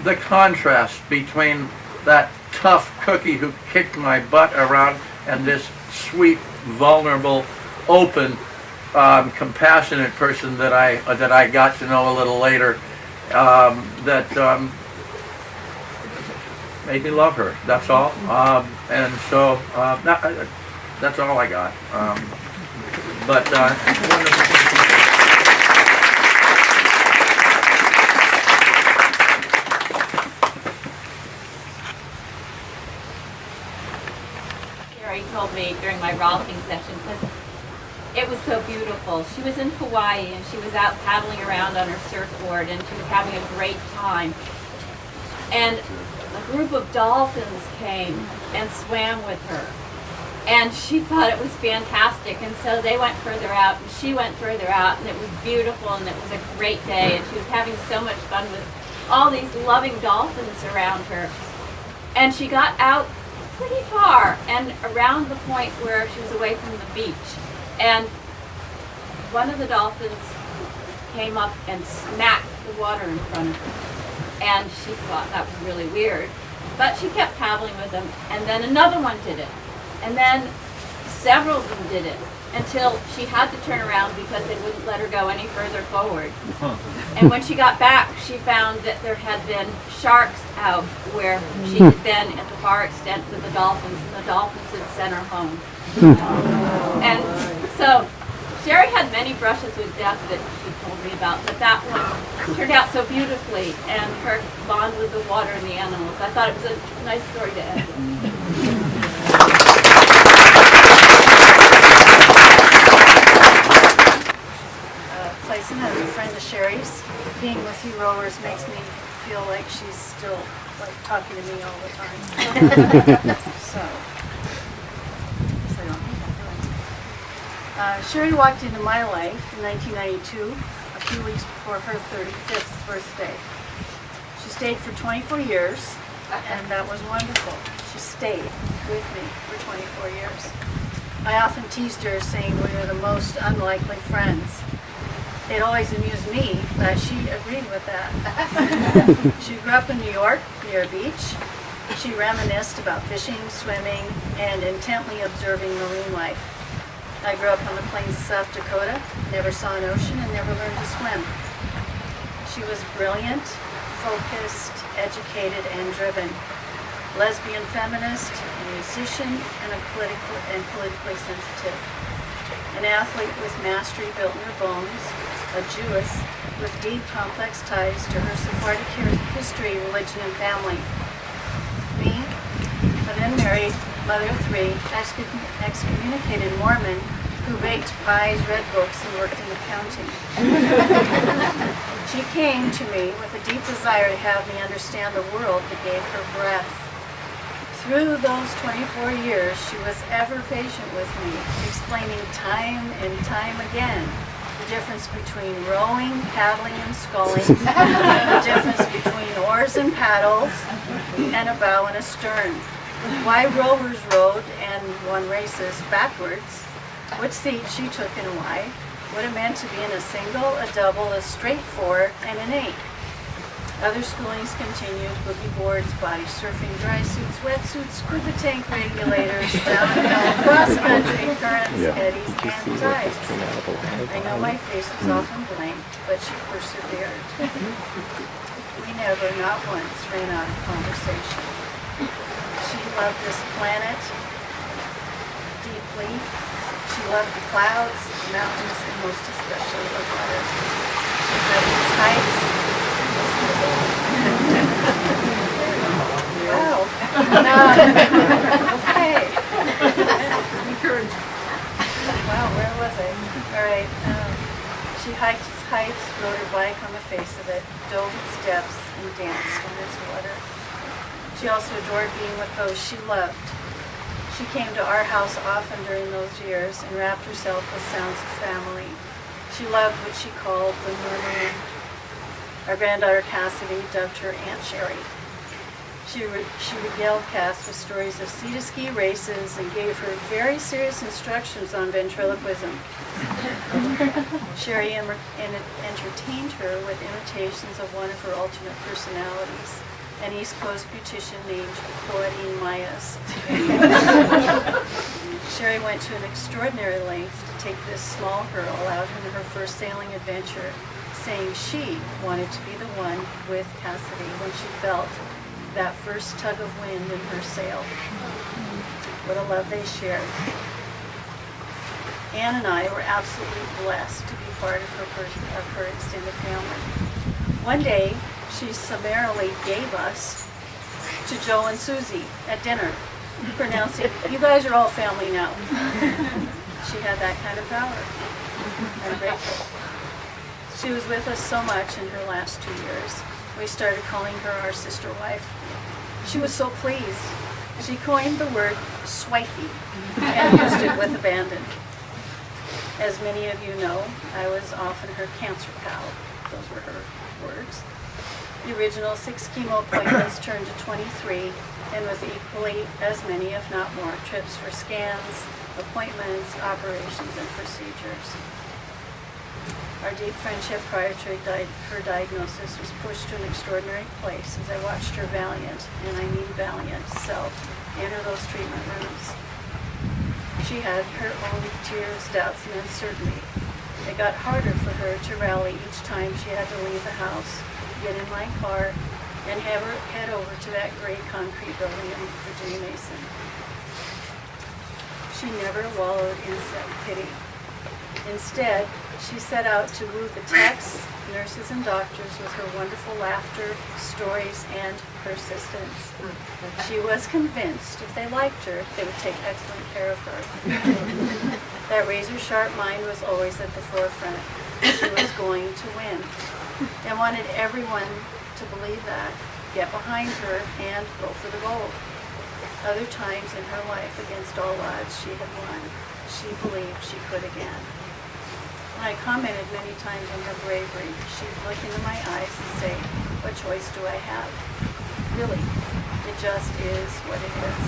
the contrast between that tough cookie who kicked my butt around and this sweet, vulnerable, open, compassionate person that I got to know a little later, that made me love her. That's all. And so That's all I got. But one of the Sherri told me during my rollicking session, because it was so beautiful. She was in Hawaii and she was out paddling around on her surfboard and she was having a great time. And a group of dolphins came and swam with her. And she thought it was fantastic, and so they went further out and she went further out, and it was beautiful and it was a great day, and she was having so much fun with all these loving dolphins around her. And she got out pretty far and around the point where she was away from the beach. And one of the dolphins came up and smacked the water in front of her. And she thought that was really weird. But she kept paddling with them, and then another one did it. And then several of them did it, until she had to turn around because they wouldn't let her go any further forward. And when she got back, she found that there had been sharks out where she had been at the far extent with the dolphins, and the dolphins had sent her home. And so Sherri had many brushes with death that she told me about, but that one turned out so beautifully, and her bond with the water and the animals. I thought it was a nice story to end with. Clayson, as a friend of Sherri's, being with you rowers makes me feel like she's still like talking to me all the time. So, I don't think I'm doing. Sherri walked into my life in 1992, a few weeks before her 35th birthday. She stayed for 24 years, and that was wonderful. She stayed with me for 24 years. I often teased her saying we were the most unlikely friends. It always amused me that she agreed with that. She grew up in New York, near a beach. She reminisced about fishing, swimming, and intently observing marine life. I grew up on the plains of South Dakota, never saw an ocean, and never learned to swim. She was brilliant, focused, educated, and driven. Lesbian feminist, a musician, and politically sensitive. An athlete with mastery built in her bones, a Jewess with deep, complex ties to her Sephardic history, religion, and family. Me, a then married mother of three, excommunicated Mormon who baked pies, read books, and worked in accounting. She came to me with a deep desire to have me understand the world that gave her breath. Through those 24 years, she was ever patient with me, explaining time and time again the difference between rowing, paddling, and sculling, the difference between oars and paddles, and a bow and a stern, why rowers rowed and won races backwards, which seat she took and why, what it meant to be in a single, a double, a straight four, and an eight. Other schoolings continued: boogie boards, body surfing, dry suits, wetsuits, scuba tank regulators, downhill, cross-country, currents, eddies, and tides. I know my face was often blank, but she persevered. We never, not once, ran out of conversation. She loved this planet deeply. She loved the clouds, the mountains, and most especially the water. She loved its heights. Wow. Okay. Wow, where was I? All right. She hiked its heights, rode her bike on the face of it, dove its depths, and danced on its water. She also adored being with those she loved. She came to our house often during those years and wrapped herself with sounds of family. She loved what she called the murmuring. Our granddaughter Cassidy dubbed her Aunt Sherri. She regaled Cass with stories of sea-to-ski races and gave her very serious instructions on ventriloquism. Sherri entertained her with imitations of one of her alternate personalities, an East Coast beautician named Claudine Myas. Sherri went to an extraordinary length to take this small girl out on her first sailing adventure, saying she wanted to be the one with Cassidy when she felt that first tug of wind in her sail. What a love they shared. Ann and I were absolutely blessed to be part of her extended family. One day, she summarily gave us to Joe and Susie at dinner, pronouncing, "You guys are all family now." She had that kind of power. I'm grateful. She was with us so much in her last 2 years. We started calling her our sister wife. She was so pleased. She coined the word swifey and used it with abandon. As many of you know, I was often her cancer pal. Those were her words. The original 6 chemo appointments turned to 23, and with equally as many, if not more, trips for scans, appointments, operations, and procedures. Our deep friendship prior to her diagnosis was pushed to an extraordinary place as I watched her valiant, and I mean valiant, self enter those treatment rooms. She had her own tears, doubts, and uncertainty. It got harder for her to rally each time she had to leave the house, get in my car, and have her head over to that gray concrete building in Virginia Mason. She never wallowed in self-pity. Instead, she set out to woo the techs, nurses, and doctors with her wonderful laughter, stories, and persistence. She was convinced if they liked her, they would take excellent care of her. That razor-sharp mind was always at the forefront. She was going to win. I wanted everyone to believe that, get behind her, and go for the gold. Other times in her life, against all odds, she had won. She believed she could again. I commented many times on her bravery. She'd look into my eyes and say, "What choice do I have?" Really, it just is what it is.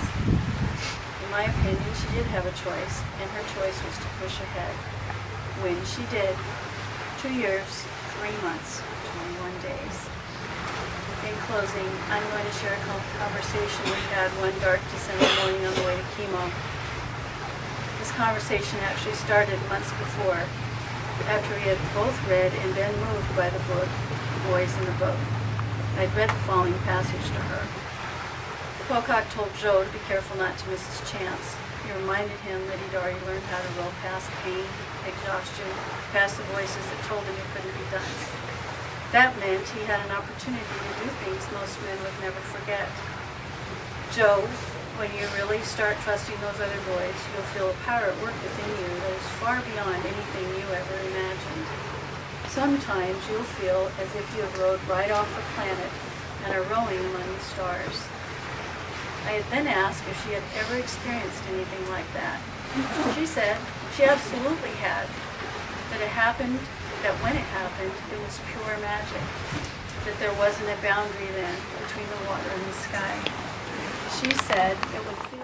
In my opinion, she did have a choice, and her choice was to push ahead. When she did, 2 years, 3 months, 21 days. In closing, I'm going to share a conversation we had one dark December morning on the way to chemo. This conversation actually started months before, after we had both read and been moved by the book, Boys in the Boat. I'd read the following passage to her. Pocock told Joe to be careful not to miss his chance. He reminded him that he'd already learned how to roll past pain, exhaustion, past the voices that told him it couldn't be done. That meant he had an opportunity to do things most men would never forget. Joe, when you really start trusting those other boys, you'll feel a power at work within you that is far beyond anything you ever imagined. Sometimes you'll feel as if you have rode right off a planet and are rowing among the stars. I had then asked if she had ever experienced anything like that. She said she absolutely had. That it happened, that when it happened, it was pure magic. That there wasn't a boundary then between the water and the sky. She said it would feel